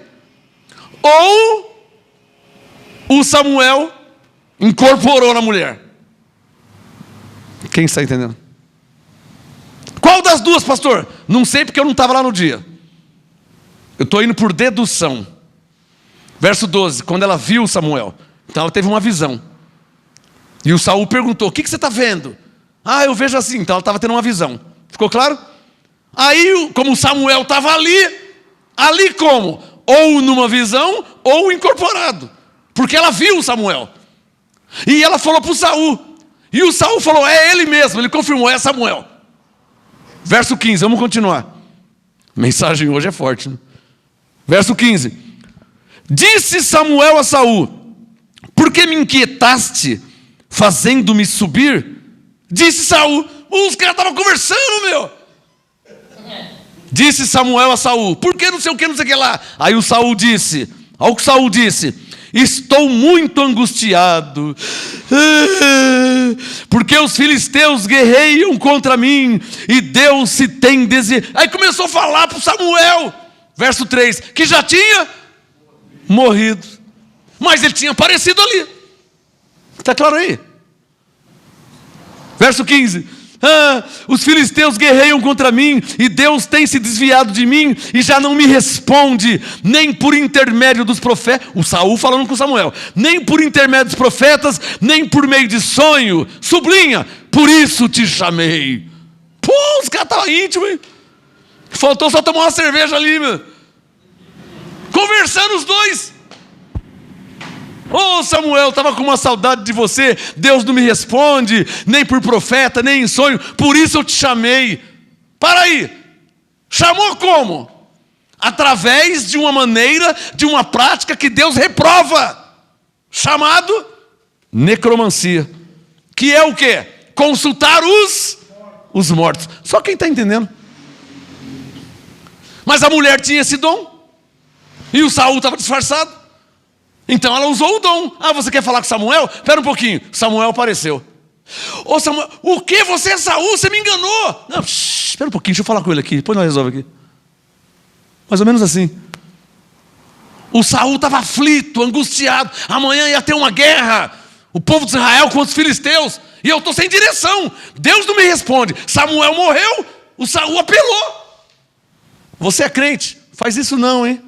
ou o Samuel incorporou na mulher. Quem está entendendo? Qual das duas, pastor? Não sei, porque eu não estava lá no dia. Eu estou indo por dedução. Verso 12, quando ela viu Samuel, então ela teve uma visão. E o Saul perguntou, o que você está vendo? Ah, eu vejo assim. Então ela estava tendo uma visão. Ficou claro? Aí, como Samuel estava ali como? Ou numa visão, ou incorporado. Porque ela viu Samuel. E ela falou para o Saul. E o Saul falou, é ele mesmo. Ele confirmou, é Samuel. Verso 15, vamos continuar. A mensagem hoje é forte, né? Verso 15. Disse Samuel a Saul, por que me inquietaste, fazendo-me subir? Disse Saul, os caras estavam conversando, meu. Disse Samuel a Saul, por que não sei o que lá? Aí o Saul disse, olha o que Saul disse, estou muito angustiado, porque os filisteus guerreiam contra mim, e Deus se tem desejado. Aí começou a falar para Samuel, verso 3, que já tinha morrido, mas ele tinha aparecido ali. Está claro aí? Verso 15, os filisteus guerreiam contra mim, e Deus tem se desviado de mim, e já não me responde, nem por intermédio dos profetas, o Saul falando com Samuel, nem por intermédio dos profetas, nem por meio de sonho, sublinha, por isso te chamei. Pô, os caras estavam íntimos, hein? Faltou só tomar uma cerveja ali, meu. Conversando os dois. Ô Samuel, estava com uma saudade de você, Deus não me responde, nem por profeta, nem em sonho, por isso eu te chamei. Para aí, chamou como? Através de uma maneira, de uma prática que Deus reprova, chamado necromancia, que é o quê? Consultar os mortos. Só quem está entendendo. Mas a mulher tinha esse dom, e o Saul estava disfarçado. Então ela usou o dom. Você quer falar com Samuel? Espera um pouquinho. Samuel apareceu. Ô Samuel, o que? Você é Saul? Você me enganou. Não, espera um pouquinho, deixa eu falar com ele aqui. Depois nós resolve aqui. Mais ou menos assim. O Saul estava aflito, angustiado. Amanhã ia ter uma guerra. O povo de Israel contra os filisteus. E eu estou sem direção. Deus não me responde. Samuel morreu. O Saul apelou. Você é crente? Faz isso não, hein?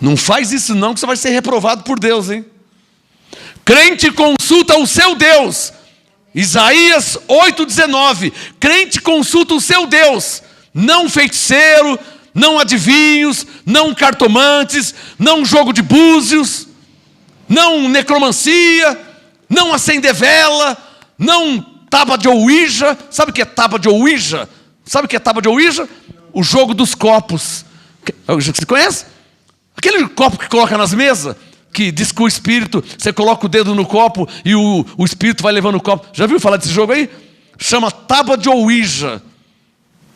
Não faz isso não, que você vai ser reprovado por Deus, hein? Crente consulta o seu Deus. Isaías 8,19. Crente consulta o seu Deus. Não feiticeiro, não adivinhos, não cartomantes, não jogo de búzios, não necromancia, não acender vela, não tábua de Ouija. Sabe o que é tábua de Ouija? Sabe o que é tábua de Ouija? O jogo dos copos. Você conhece? Aquele copo que coloca nas mesas, que diz que o espírito, você coloca o dedo no copo e o espírito vai levando o copo. Já viu falar desse jogo aí? Chama tábua de Ouija.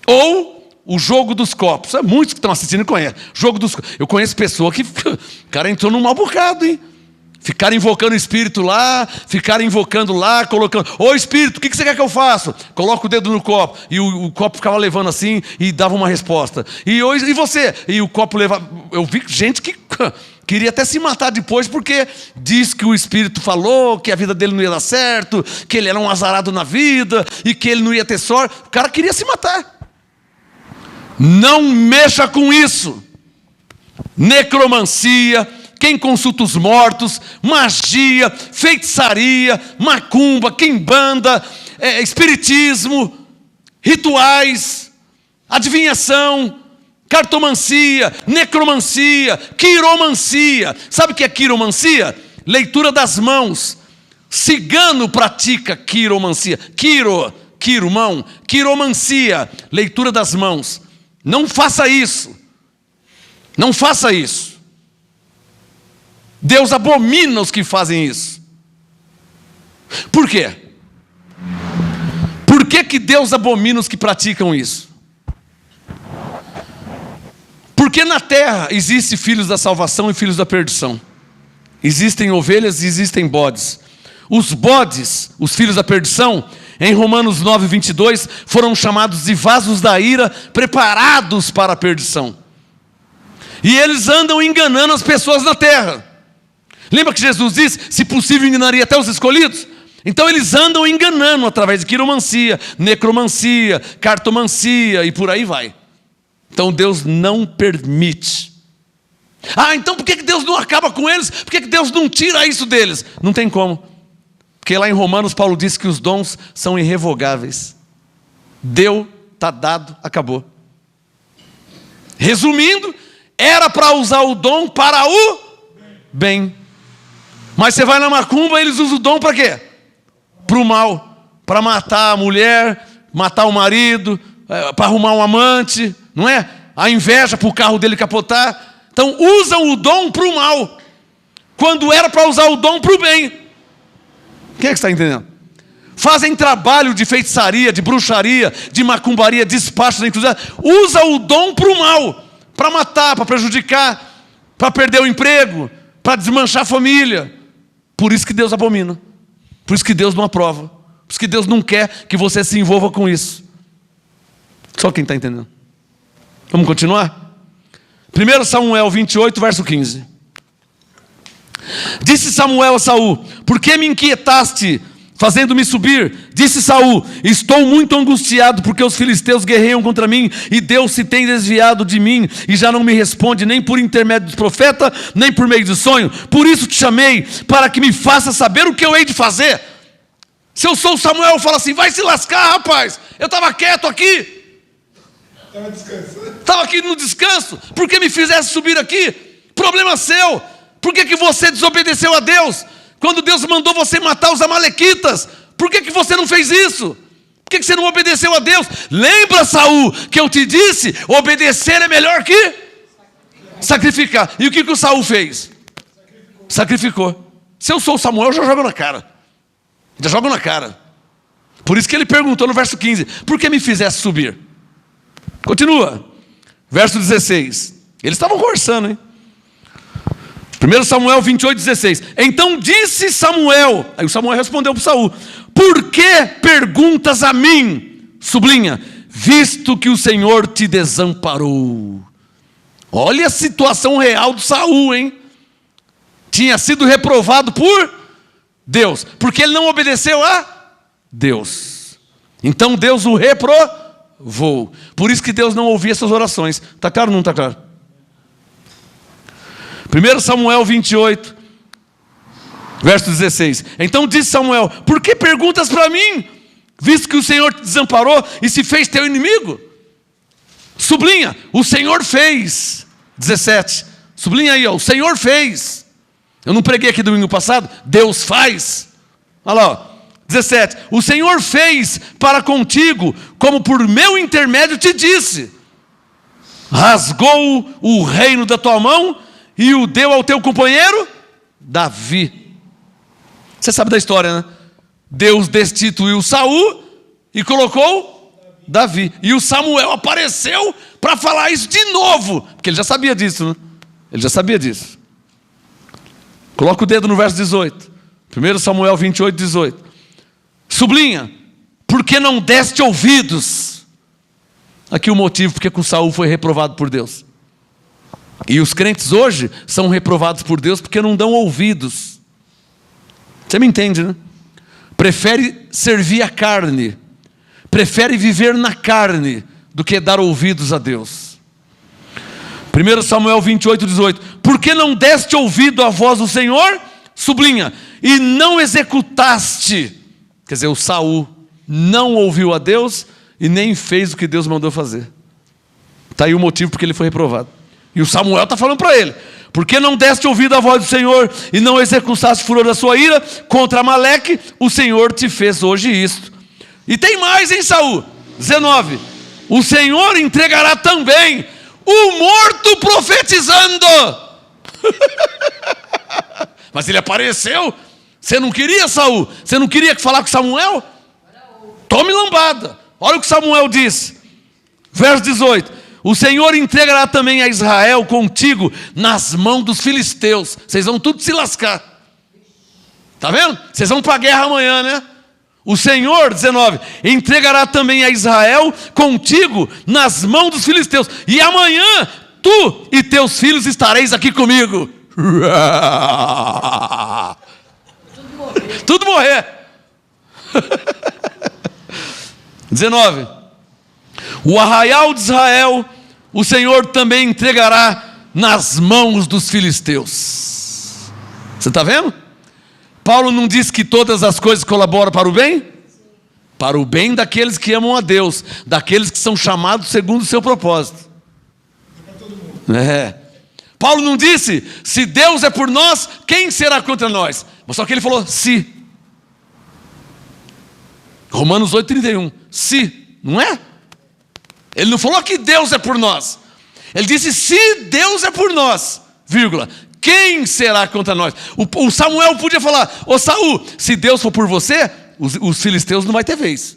Ou o jogo dos copos. Muitos que estão assistindo conhecem. Jogo dos copos. Eu conheço pessoa que o cara entrou num mau bocado, hein? Ficaram invocando o espírito lá, ficaram invocando lá, colocando, ô espírito, o que você quer que eu faça? Coloca o dedo no copo, e o copo ficava levando assim, e dava uma resposta. E você? E o copo levava, eu vi gente que queria até se matar depois, porque diz que o espírito falou, que a vida dele não ia dar certo, que ele era um azarado na vida, e que ele não ia ter sorte. O cara queria se matar. Não mexa com isso. Necromancia, quem consulta os mortos, magia, feitiçaria, macumba, quimbanda, espiritismo, rituais, adivinhação, cartomancia, necromancia, quiromancia. Sabe o que é quiromancia? Leitura das mãos. Cigano pratica quiromancia. Quiro, mão. Quiromancia, leitura das mãos. Não faça isso. Não faça isso. Deus abomina os que fazem isso. Por quê? Por que Deus abomina os que praticam isso? Porque na terra existem filhos da salvação e filhos da perdição. Existem ovelhas e existem bodes. Os bodes, os filhos da perdição, em Romanos 9, 22, foram chamados de vasos da ira, preparados para a perdição. E eles andam enganando as pessoas na terra. Lembra que Jesus disse, se possível enganaria até os escolhidos? Então eles andam enganando através de quiromancia, necromancia, cartomancia e por aí vai. Então Deus não permite. Então por que Deus não acaba com eles? Por que Deus não tira isso deles? Não tem como. Porque lá em Romanos Paulo diz que os dons são irrevogáveis. Deu, está dado, acabou. Resumindo, era para usar o dom para o bem. Mas você vai na macumba, eles usam o dom para quê? Para o mal. Para matar a mulher, matar o marido, para arrumar um amante, não é? A inveja para o carro dele capotar. Então usam o dom para o mal, quando era para usar o dom para o bem. Quem é que está entendendo? Fazem trabalho de feitiçaria, de bruxaria, de macumbaria, despacho da encruzilhada. Usa o dom para o mal, para matar, para prejudicar, para perder o emprego, para desmanchar a família. Por isso que Deus abomina. Por isso que Deus não aprova. Por isso que Deus não quer que você se envolva com isso. Só quem está entendendo. Vamos continuar? 1 Samuel 28, verso 15. Disse Samuel a Saul: por que me inquietaste, fazendo-me subir? Disse Saul: estou muito angustiado, porque os filisteus guerreiam contra mim, e Deus se tem desviado de mim, e já não me responde, nem por intermédio do profeta, nem por meio de sonho. Por isso te chamei, para que me faça saber o que eu hei de fazer. Se eu sou o Samuel, eu falo assim: vai se lascar, rapaz, eu estava quieto aqui, estava aqui no descanso, por que me fizesse subir aqui? Problema seu. Por que você desobedeceu a Deus? Quando Deus mandou você matar os amalequitas, por que você não fez isso? Por que você não obedeceu a Deus? Lembra, Saul, que eu te disse, obedecer é melhor que sacrificar. E o que o Saul fez? Sacrificou. Se eu sou o Samuel, eu já jogo na cara. Já jogo na cara. Por isso que ele perguntou no verso 15: por que me fizesse subir? Continua. Verso 16. Eles estavam conversando, hein? 1 Samuel 28, 16. Então disse Samuel, aí o Samuel respondeu para Saul: por que perguntas a mim? Sublinha: visto que o Senhor te desamparou. Olha a situação real do Saul, hein? Tinha sido reprovado por Deus, porque ele não obedeceu a Deus. Então Deus o reprovou. Por isso que Deus não ouvia essas orações. Está claro ou não está claro? 1 Samuel 28, verso 16. Então disse Samuel: por que perguntas para mim, visto que o Senhor te desamparou e se fez teu inimigo? Sublinha: o Senhor fez. 17. Sublinha aí, ó, o Senhor fez. Eu não preguei aqui domingo passado? Deus faz. Olha lá, ó. 17. O Senhor fez para contigo, como por meu intermédio te disse. Rasgou o reino da tua mão e o deu ao teu companheiro Davi. Você sabe da história, né? Deus destituiu Saul e colocou Davi. E o Samuel apareceu para falar isso de novo, porque ele já sabia disso, né? Ele já sabia disso. Coloca o dedo no verso 18. 1 Samuel 28, 18. Sublinha: porque não deste ouvidos. Aqui o motivo porque com Saul foi reprovado por Deus. E os crentes hoje são reprovados por Deus porque não dão ouvidos. Você me entende, né? Prefere servir a carne, prefere viver na carne do que dar ouvidos a Deus. 1 Samuel 28, 18. Por que não deste ouvido à voz do Senhor? Sublinha: e não executaste. Quer dizer, o Saul não ouviu a Deus e nem fez o que Deus mandou fazer. Está aí o motivo porque ele foi reprovado. E o Samuel está falando para ele: porque não deste ouvido à voz do Senhor e não executaste o furor da sua ira contra Amaleque, o Senhor te fez hoje isto. E tem mais, hein, Saul? 19. O Senhor entregará também o morto profetizando. Mas ele apareceu. Você não queria, Saul? Você não queria falar com Samuel? Tome lambada. Olha o que Samuel disse. Verso 18. O Senhor entregará também a Israel contigo nas mãos dos filisteus. Vocês vão tudo se lascar. Está vendo? Vocês vão para a guerra amanhã, né? O Senhor, 19, entregará também a Israel contigo nas mãos dos filisteus. E amanhã tu e teus filhos estareis aqui comigo. Tudo morrer. 19. O arraial de Israel o Senhor também entregará nas mãos dos filisteus. Você está vendo? Paulo não diz que todas as coisas colaboram para o bem? Para o bem daqueles que amam a Deus, daqueles que são chamados segundo o seu propósito. Paulo não disse: se Deus é por nós, quem será contra nós? Mas só que ele falou: se. Romanos 8,31. Se, não é? Ele não falou que Deus é por nós. Ele disse: se Deus é por nós, vírgula, quem será contra nós? O Samuel podia falar: ô Saul, se Deus for por você, os filisteus não vai ter vez.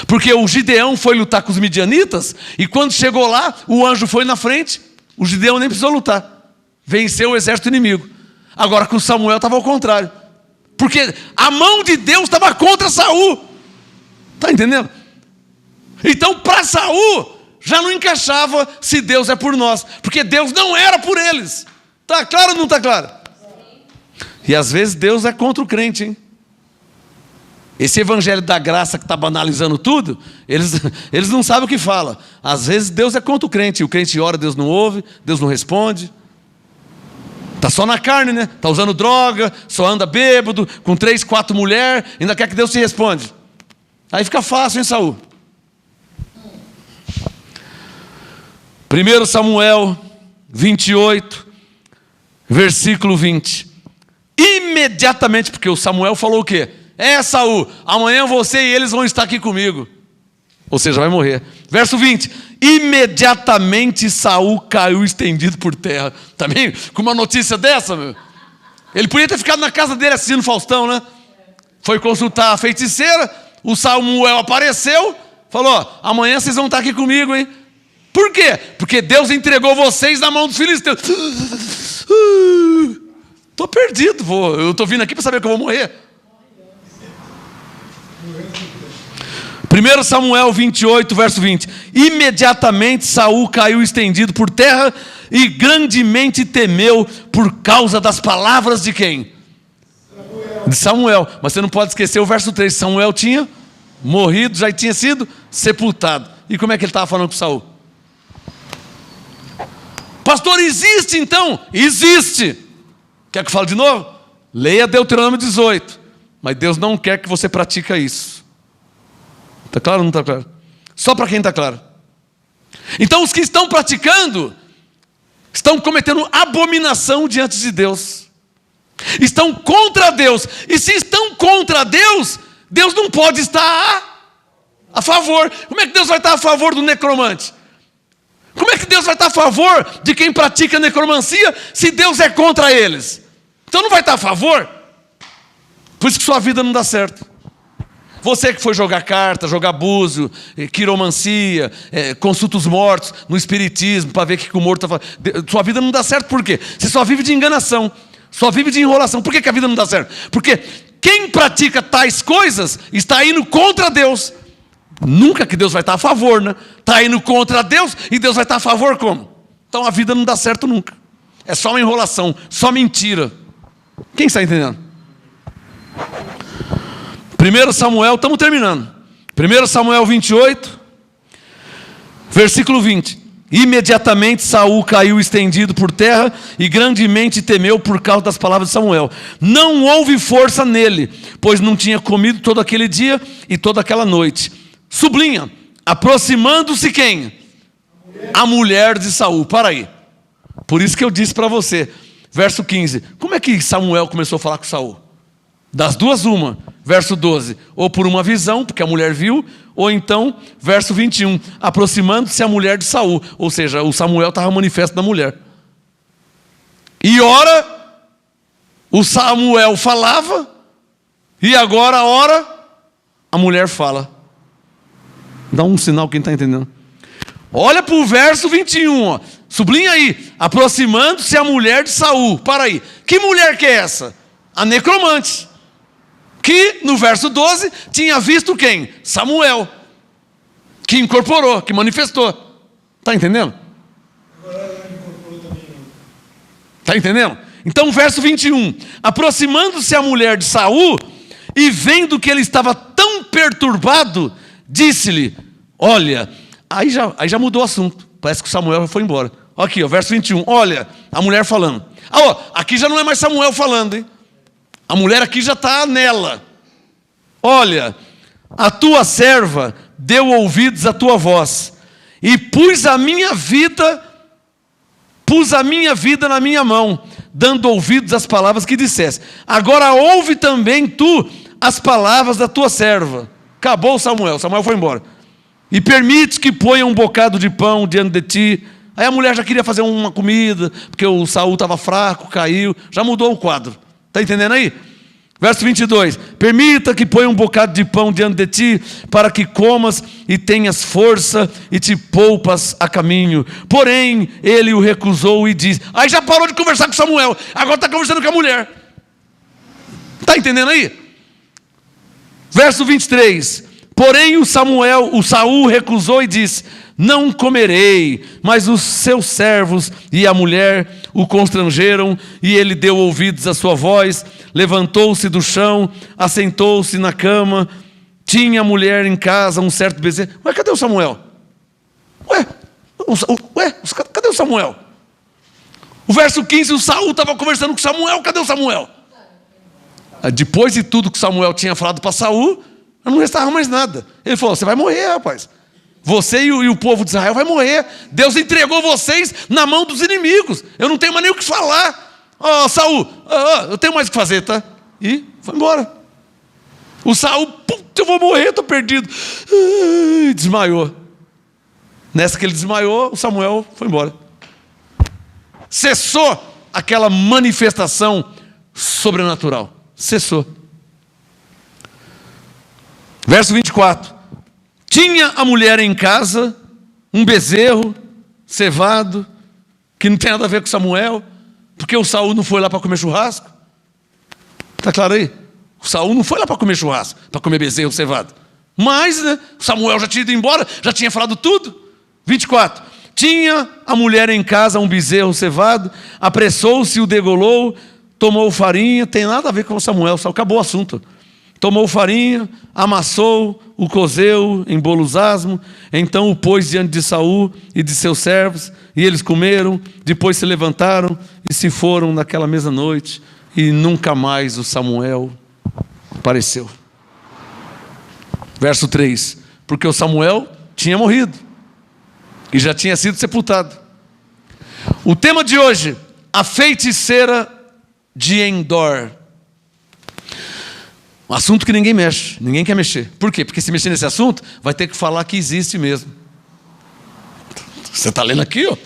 Porque o Gideão foi lutar com os midianitas, e quando chegou lá, o anjo foi na frente, o Gideão nem precisou lutar. Venceu o exército inimigo. Agora com Samuel estava ao contrário. Porque a mão de Deus estava contra Saul. Está entendendo? Então para Saul já não encaixava se Deus é por nós. Porque Deus não era por eles. Está claro ou não está claro? E às vezes Deus é contra o crente, hein? Esse evangelho da graça que está banalizando tudo, eles não sabem o que fala. Às vezes Deus é contra o crente. O crente ora, Deus não ouve, Deus não responde. Está só na carne, né? Está usando droga, só anda bêbado, com 3, 4 mulheres, ainda quer que Deus te responde. Aí fica fácil, hein, Saul? 1 Samuel 28, versículo 20. Imediatamente, porque o Samuel falou o quê? Saul, amanhã você e eles vão estar aqui comigo. Ou seja, vai morrer. Verso 20. Imediatamente Saul caiu estendido por terra. Também com uma notícia dessa, meu. Ele podia ter ficado na casa dele assistindo Faustão, né? Foi consultar a feiticeira. O Samuel apareceu. Falou, amanhã vocês vão estar aqui comigo, hein? Por quê? Porque Deus entregou vocês na mão dos filisteus. Estou perdido, eu estou vindo aqui para saber que eu vou morrer. 1 Samuel 28, verso 20. Imediatamente Saul caiu estendido por terra e grandemente temeu por causa das palavras de quem? De Samuel. Mas você não pode esquecer o verso 3. Samuel tinha morrido, já tinha sido sepultado. E como é que ele estava falando com Saul? Pastor, existe então? Existe. Quer que eu fale de novo? Leia Deuteronômio 18. Mas Deus não quer que você pratique isso. Está claro ou não está claro? Só para quem está claro. Então os que estão praticando estão cometendo abominação diante de Deus. Estão contra Deus. E se estão contra Deus, Deus não pode estar a favor. Como é que Deus vai estar a favor do necromante? Como é que Deus vai estar a favor de quem pratica necromancia se Deus é contra eles? Então não vai estar a favor. Por isso que sua vida não dá certo. Você que foi jogar carta, jogar búzio, quiromancia, consulta os mortos no espiritismo para ver o que o morto está falando. Sua vida não dá certo por quê? Você só vive de enganação, só vive de enrolação. Por que a vida não dá certo? Porque quem pratica tais coisas está indo contra Deus. Nunca que Deus vai estar a favor, né? Está indo contra Deus e Deus vai estar a favor como? Então a vida não dá certo nunca. É só uma enrolação, só mentira. Quem está entendendo? 1 Samuel, estamos terminando. 1 Samuel 28, versículo 20. Imediatamente Saul caiu estendido por terra e grandemente temeu por causa das palavras de Samuel. Não houve força nele, pois não tinha comido todo aquele dia e toda aquela noite. Sublinha, aproximando-se quem? A mulher de Saul. Para aí. Por isso que eu disse para você, verso 15. Como é que Samuel começou a falar com Saul? Das duas uma. Verso 12, ou por uma visão, porque a mulher viu, ou então, verso 21, aproximando-se a mulher de Saul, ou seja, o Samuel estava manifesto da mulher. E ora, o Samuel falava, e agora a hora, a mulher fala. Dá um sinal quem está entendendo. Olha para o verso 21, ó. Sublinha aí, aproximando-se a mulher de Saul. Para aí, que mulher que é essa? A necromante. Que no verso 12 tinha visto quem? Samuel. Que incorporou, que manifestou. Está entendendo? Está entendendo? Então verso 21. Aproximando-se a mulher de Saul e vendo que ele estava tão perturbado, disse-lhe, olha, aí já mudou o assunto. Parece que Samuel foi embora. Aqui, ó, verso 21. Olha, a mulher falando. Aqui já não é mais Samuel falando, hein? A mulher aqui já está nela. Olha, a tua serva deu ouvidos à tua voz e pus a minha vida na minha mão, dando ouvidos às palavras que disseste. Agora ouve também tu as palavras da tua serva. Acabou Samuel foi embora. E permite que ponha um bocado de pão diante de ti. Aí a mulher já queria fazer uma comida, porque o Saul estava fraco, caiu, já mudou o quadro. Está entendendo aí? Verso 22, permita que ponha um bocado de pão diante de ti, para que comas e tenhas força e te poupas a caminho. Porém, ele o recusou e disse, aí já parou de conversar com Samuel, agora está conversando com a mulher. Está entendendo aí? Verso 23, porém o Saul recusou e disse, não comerei, mas os seus servos e a mulher o constrangeram, e ele deu ouvidos à sua voz, levantou-se do chão, assentou-se na cama, tinha a mulher em casa um certo bezerro. Ué, cadê o Samuel? Cadê o Samuel? O verso 15, o Saul estava conversando com Samuel, cadê o Samuel? Depois de tudo que Samuel tinha falado para Saul, não restava mais nada. Ele falou, você vai morrer, rapaz. Você e o povo de Israel vai morrer. Deus entregou vocês na mão dos inimigos. Eu não tenho mais nem o que falar. Saul, eu tenho mais o que fazer, tá? E foi embora. O Saul, eu vou morrer, estou perdido. Desmaiou. Nessa que ele desmaiou, o Samuel foi embora. Cessou aquela manifestação sobrenatural. Cessou. Verso 24. Tinha a mulher em casa um bezerro cevado, que não tem nada a ver com Samuel, porque o Saul não foi lá para comer churrasco. Está claro aí? O Saul não foi lá para comer churrasco, para comer bezerro cevado. Mas, né, Samuel já tinha ido embora, já tinha falado tudo. 24. Tinha a mulher em casa um bezerro cevado, apressou-se, o degolou, tomou farinha, tem nada a ver com Samuel, só acabou o assunto. Tomou farinha, amassou, o cozeu em bolos asmos, então o pôs diante de Saul e de seus servos, e eles comeram, depois se levantaram e se foram naquela mesma noite, e nunca mais o Samuel apareceu. Verso 3, porque o Samuel tinha morrido, e já tinha sido sepultado. O tema de hoje, a feiticeira de Endor. Um assunto que ninguém mexe, ninguém quer mexer. Por quê? Porque se mexer nesse assunto, vai ter que falar que existe mesmo. Você está lendo aqui, ó.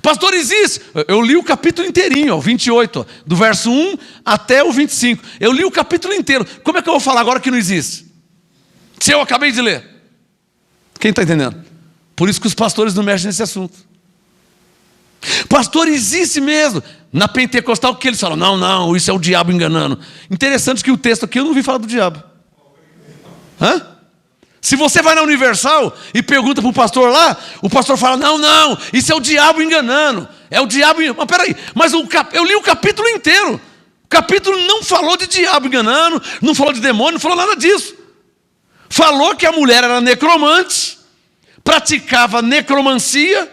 Pastor, existe. Eu li o capítulo inteirinho, ó, 28, ó, do verso 1 até o 25. Eu li o capítulo inteiro. Como é que eu vou falar agora que não existe? Se eu acabei de ler. Quem está entendendo? Por isso que os pastores não mexem nesse assunto. Pastor, existe mesmo. Na pentecostal, o que eles falam? Não, isso é o diabo enganando. Interessante que o texto aqui eu não vi falar do diabo. Hã? Se você vai na Universal e pergunta para o pastor lá, o pastor fala, não, isso é o diabo enganando. É o diabo enganando. Mas peraí, mas eu li o capítulo inteiro. O capítulo não falou de diabo enganando, não falou de demônio, não falou nada disso. Falou que a mulher era necromante, praticava necromancia.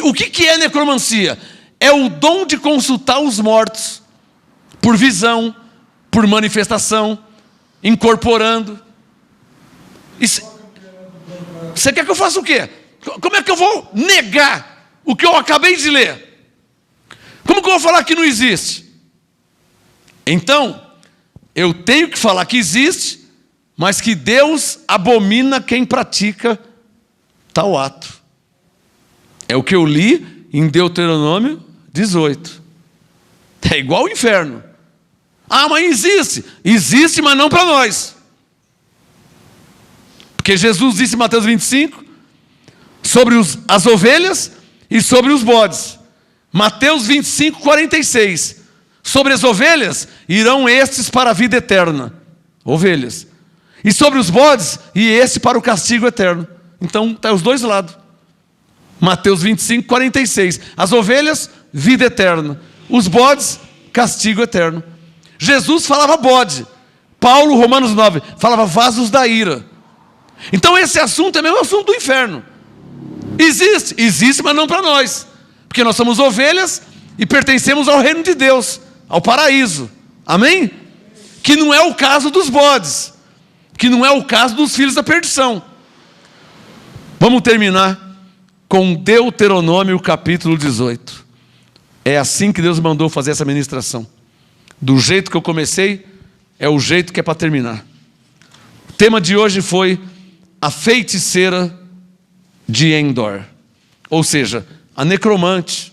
O que é necromancia? É o dom de consultar os mortos, por visão, por manifestação, incorporando. Você quer que eu faça o quê? Como é que eu vou negar o que eu acabei de ler? Como que eu vou falar que não existe? Então, eu tenho que falar que existe, mas que Deus abomina quem pratica tal ato. É o que eu li em Deuteronômio 18. É igual ao inferno. Mas existe. Existe, mas não para nós. Porque Jesus disse em Mateus 25 sobre as ovelhas e sobre os bodes. Mateus 25, 46. Sobre as ovelhas irão estes para a vida eterna. Ovelhas. E sobre os bodes, e esse para o castigo eterno. Então está os dois lados. Mateus 25, 46. As ovelhas, vida eterna. Os bodes, castigo eterno. Jesus falava bode. Paulo, Romanos 9, falava vasos da ira. Então esse assunto é mesmo assunto do inferno. Existe, mas não para nós. Porque nós somos ovelhas e pertencemos ao reino de Deus, ao paraíso. Amém? Que não é o caso dos bodes. Que não é o caso dos filhos da perdição. Vamos terminar com Deuteronômio capítulo 18. É assim que Deus mandou fazer essa ministração. Do jeito que eu comecei, é o jeito que é para terminar. O tema de hoje foi a feiticeira de Endor. Ou seja, a necromante,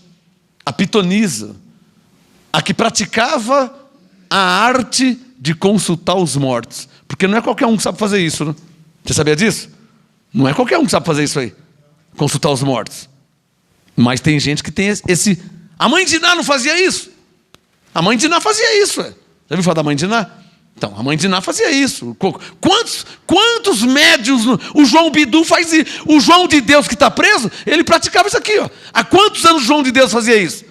a pitonisa, a que praticava a arte de consultar os mortos. Porque não é qualquer um que sabe fazer isso, né? Você sabia disso? Não é qualquer um que sabe fazer isso aí, consultar os mortos. Mas tem gente que tem esse... A mãe de Iná não fazia isso. A mãe de Iná fazia isso. Já ouviu falar da mãe de Iná? Então, a mãe de Iná fazia isso. Quantos médiuns... O João Bidu faz isso. O João de Deus que está preso, ele praticava isso aqui. Ó. Há quantos anos o João de Deus fazia isso?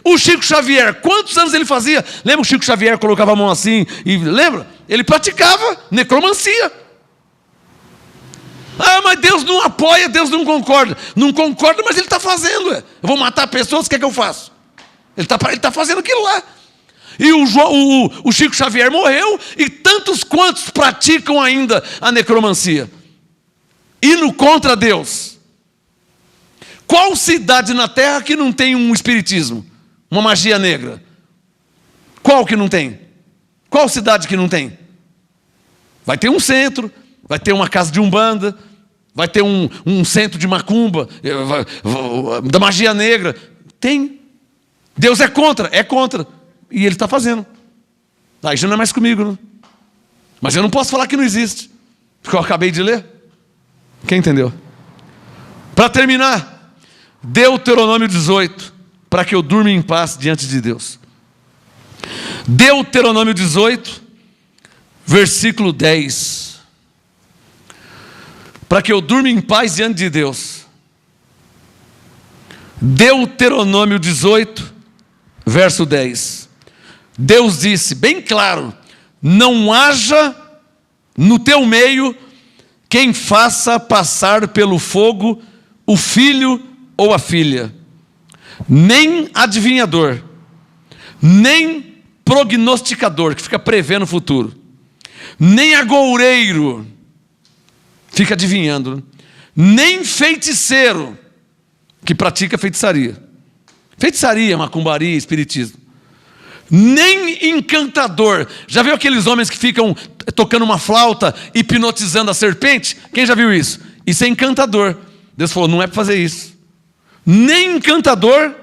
O Chico Xavier, quantos anos ele fazia? Lembra o Chico Xavier colocava a mão assim? E lembra? Ele praticava necromancia. Ah, mas Deus não apoia, Deus não concorda. Não concorda, mas ele está fazendo. Eu vou matar pessoas, o que é que eu faço? Ele está fazendo aquilo lá. E o Chico Xavier morreu, e tantos quantos praticam ainda a necromancia. Indo contra Deus. Qual cidade na terra que não tem um espiritismo? Uma magia negra? Qual que não tem? Qual cidade que não tem? Vai ter um centro, vai ter uma casa de umbanda, vai ter um centro de macumba, da magia negra. Tem. Deus é contra. E ele está fazendo. Aí já não é mais comigo, né? Mas eu não posso falar que não existe, porque eu acabei de ler. Quem entendeu? Para terminar, Deuteronômio 18, para que eu durma em paz diante de Deus. Deuteronômio 18, versículo 10. Para que eu durma em paz diante de Deus. Deuteronômio 18, verso 10. Deus disse, bem claro, não haja no teu meio quem faça passar pelo fogo o filho ou a filha, nem adivinhador, nem prognosticador, que fica prevendo o futuro, nem agoureiro, fica adivinhando, nem feiticeiro, que pratica feitiçaria. Feitiçaria, macumbaria, espiritismo. Nem encantador. Já viu aqueles homens que ficam tocando uma flauta, hipnotizando a serpente? Quem já viu isso? Isso é encantador. Deus falou, não é para fazer isso. Nem encantador,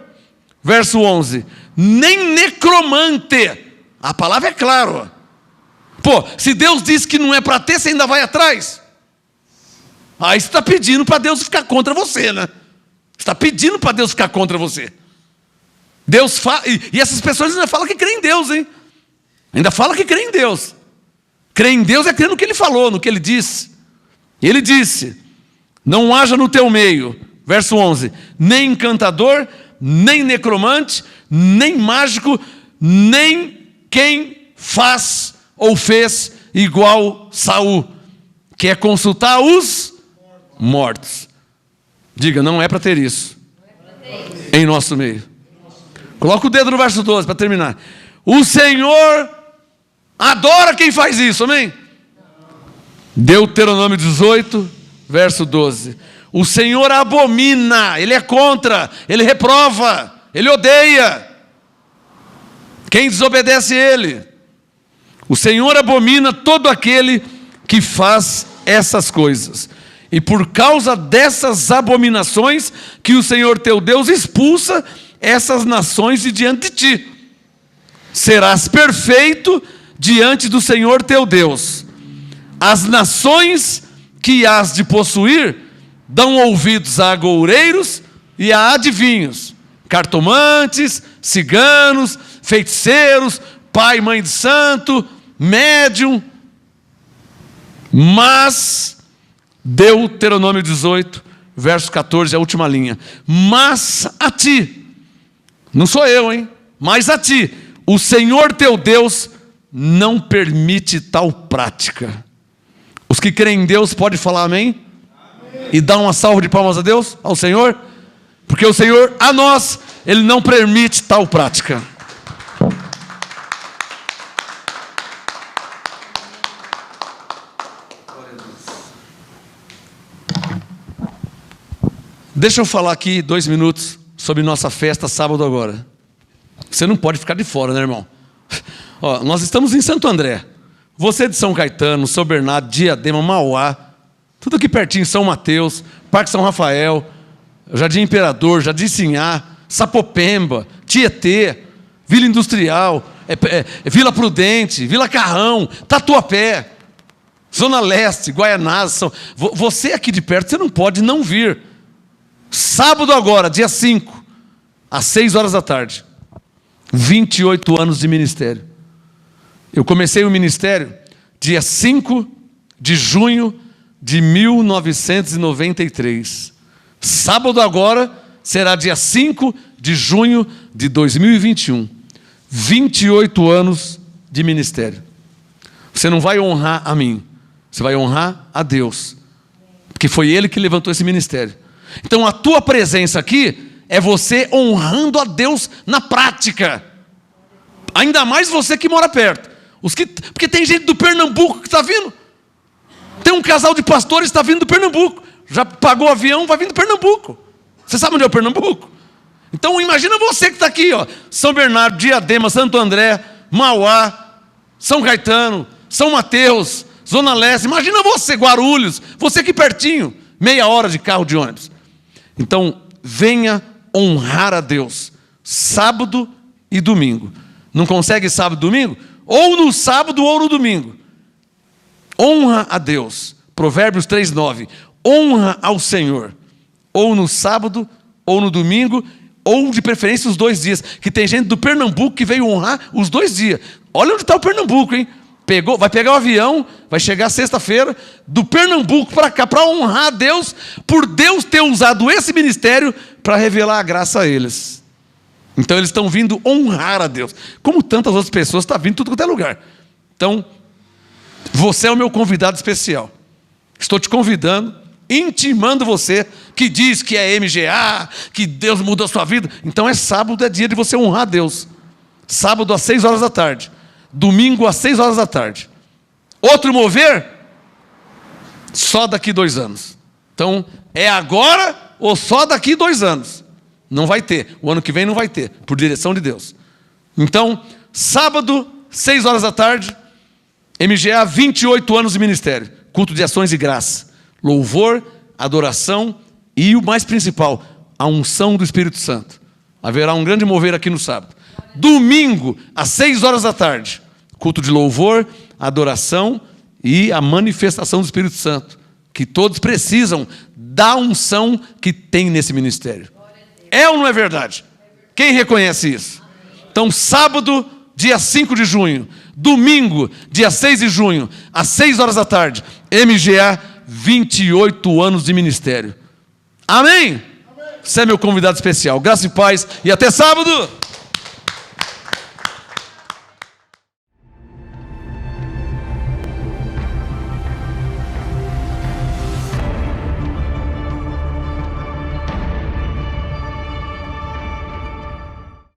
verso 11, nem necromante. A palavra é clara. Pô, se Deus disse que não é para ter, você ainda vai atrás? Aí você está pedindo para Deus ficar contra você, né? Você está pedindo para Deus ficar contra você. Deus fala, e essas pessoas ainda falam que creem em Deus, hein? Ainda falam que creem em Deus. Crer em Deus é crer no que Ele falou, no que Ele disse. E Ele disse, não haja no teu meio, verso 11, nem encantador, nem necromante, nem mágico, nem quem faz ou fez igual Saul, que é consultar os mortos. Diga, não é para ter isso em nosso meio. Coloca o dedo no verso 12 para terminar. O Senhor adora quem faz isso, amém? Deuteronômio 18, verso 12. O Senhor abomina, Ele é contra, Ele reprova, Ele odeia quem desobedece a Ele. O Senhor abomina todo aquele que faz essas coisas. E por causa dessas abominações que o Senhor teu Deus expulsa essas nações de diante de ti. Serás perfeito diante do Senhor teu Deus. As nações que has de possuir dão ouvidos a agoureiros e a adivinhos, cartomantes, ciganos, feiticeiros, pai e mãe de santo, médium. Mas, Deuteronômio 18, verso 14, a última linha. Mas a ti, não sou eu, hein? Mas a ti, o Senhor teu Deus não permite tal prática. Os que creem em Deus podem falar amém? Amém. E dar uma salva de palmas a Deus, ao Senhor? Porque o Senhor, a nós, Ele não permite tal prática. Deixa eu falar aqui 2 minutos sobre nossa festa sábado agora. Você não pode ficar de fora, né, irmão? Ó, nós estamos em Santo André. Você de São Caetano, São Bernardo, Diadema, Mauá, tudo aqui pertinho, São Mateus, Parque São Rafael, Jardim Imperador, Jardim Sinhá, Sapopemba, Tietê, Vila Industrial, Vila Prudente, Vila Carrão, Tatuapé, Zona Leste, Guaianazes. Você aqui de perto, você não pode não vir. Sábado agora, dia 5, às 6 horas da tarde. 28 anos de ministério. Eu comecei o ministério dia 5 de junho de 1993. Sábado agora será dia 5 de junho de 2021. 28 anos de ministério. Você não vai honrar a mim, você vai honrar a Deus, porque foi Ele que levantou esse ministério. Então a tua presença aqui é você honrando a Deus na prática. Ainda mais você que mora perto. Porque tem gente do Pernambuco que está vindo. Tem um casal de pastores que está vindo do Pernambuco. Já pagou o avião, vai vindo do Pernambuco. Você sabe onde é o Pernambuco? Então imagina você que está aqui, ó, São Bernardo, Diadema, Santo André, Mauá, São Caetano, São Mateus, Zona Leste. Imagina você, Guarulhos, você aqui pertinho, meia hora de carro de ônibus. Então venha honrar a Deus, sábado e domingo. Não consegue sábado e domingo? Ou no sábado ou no domingo. Honra a Deus. Provérbios 3:9. Honra ao Senhor. Ou no sábado, ou no domingo, ou de preferência os 2 dias. Que tem gente do Pernambuco que veio honrar os 2 dias. Olha onde está o Pernambuco, hein? Vai pegar o avião, vai chegar sexta-feira, do Pernambuco para cá, para honrar a Deus, por Deus ter usado esse ministério para revelar a graça a eles. Então eles estão vindo honrar a Deus, como tantas outras pessoas estão vindo de tudo quanto é lugar. Então, você é o meu convidado especial. Estou te convidando, intimando você, que diz que é MGA, que Deus mudou a sua vida. Então é sábado, é dia de você honrar a Deus. Sábado às 6 horas da tarde. Domingo às 6 horas da tarde. Outro mover? Só daqui 2 anos. Então, é agora ou só daqui 2 anos? Não vai ter. O ano que vem não vai ter, por direção de Deus. Então, sábado, 6 horas da tarde, MGA, 28 anos de ministério. Culto de ações e graça. Louvor, adoração e o mais principal, a unção do Espírito Santo. Haverá um grande mover aqui no sábado. Domingo, às 6 horas da tarde, culto de louvor, adoração e a manifestação do Espírito Santo, que todos precisam da unção que tem nesse ministério. É ou não é verdade? Quem reconhece isso? Então, sábado, dia 5 de junho, domingo, dia 6 de junho, às 6 horas da tarde, MGA, 28 anos de ministério. Amém? Você é meu convidado especial. Graça e paz e até sábado!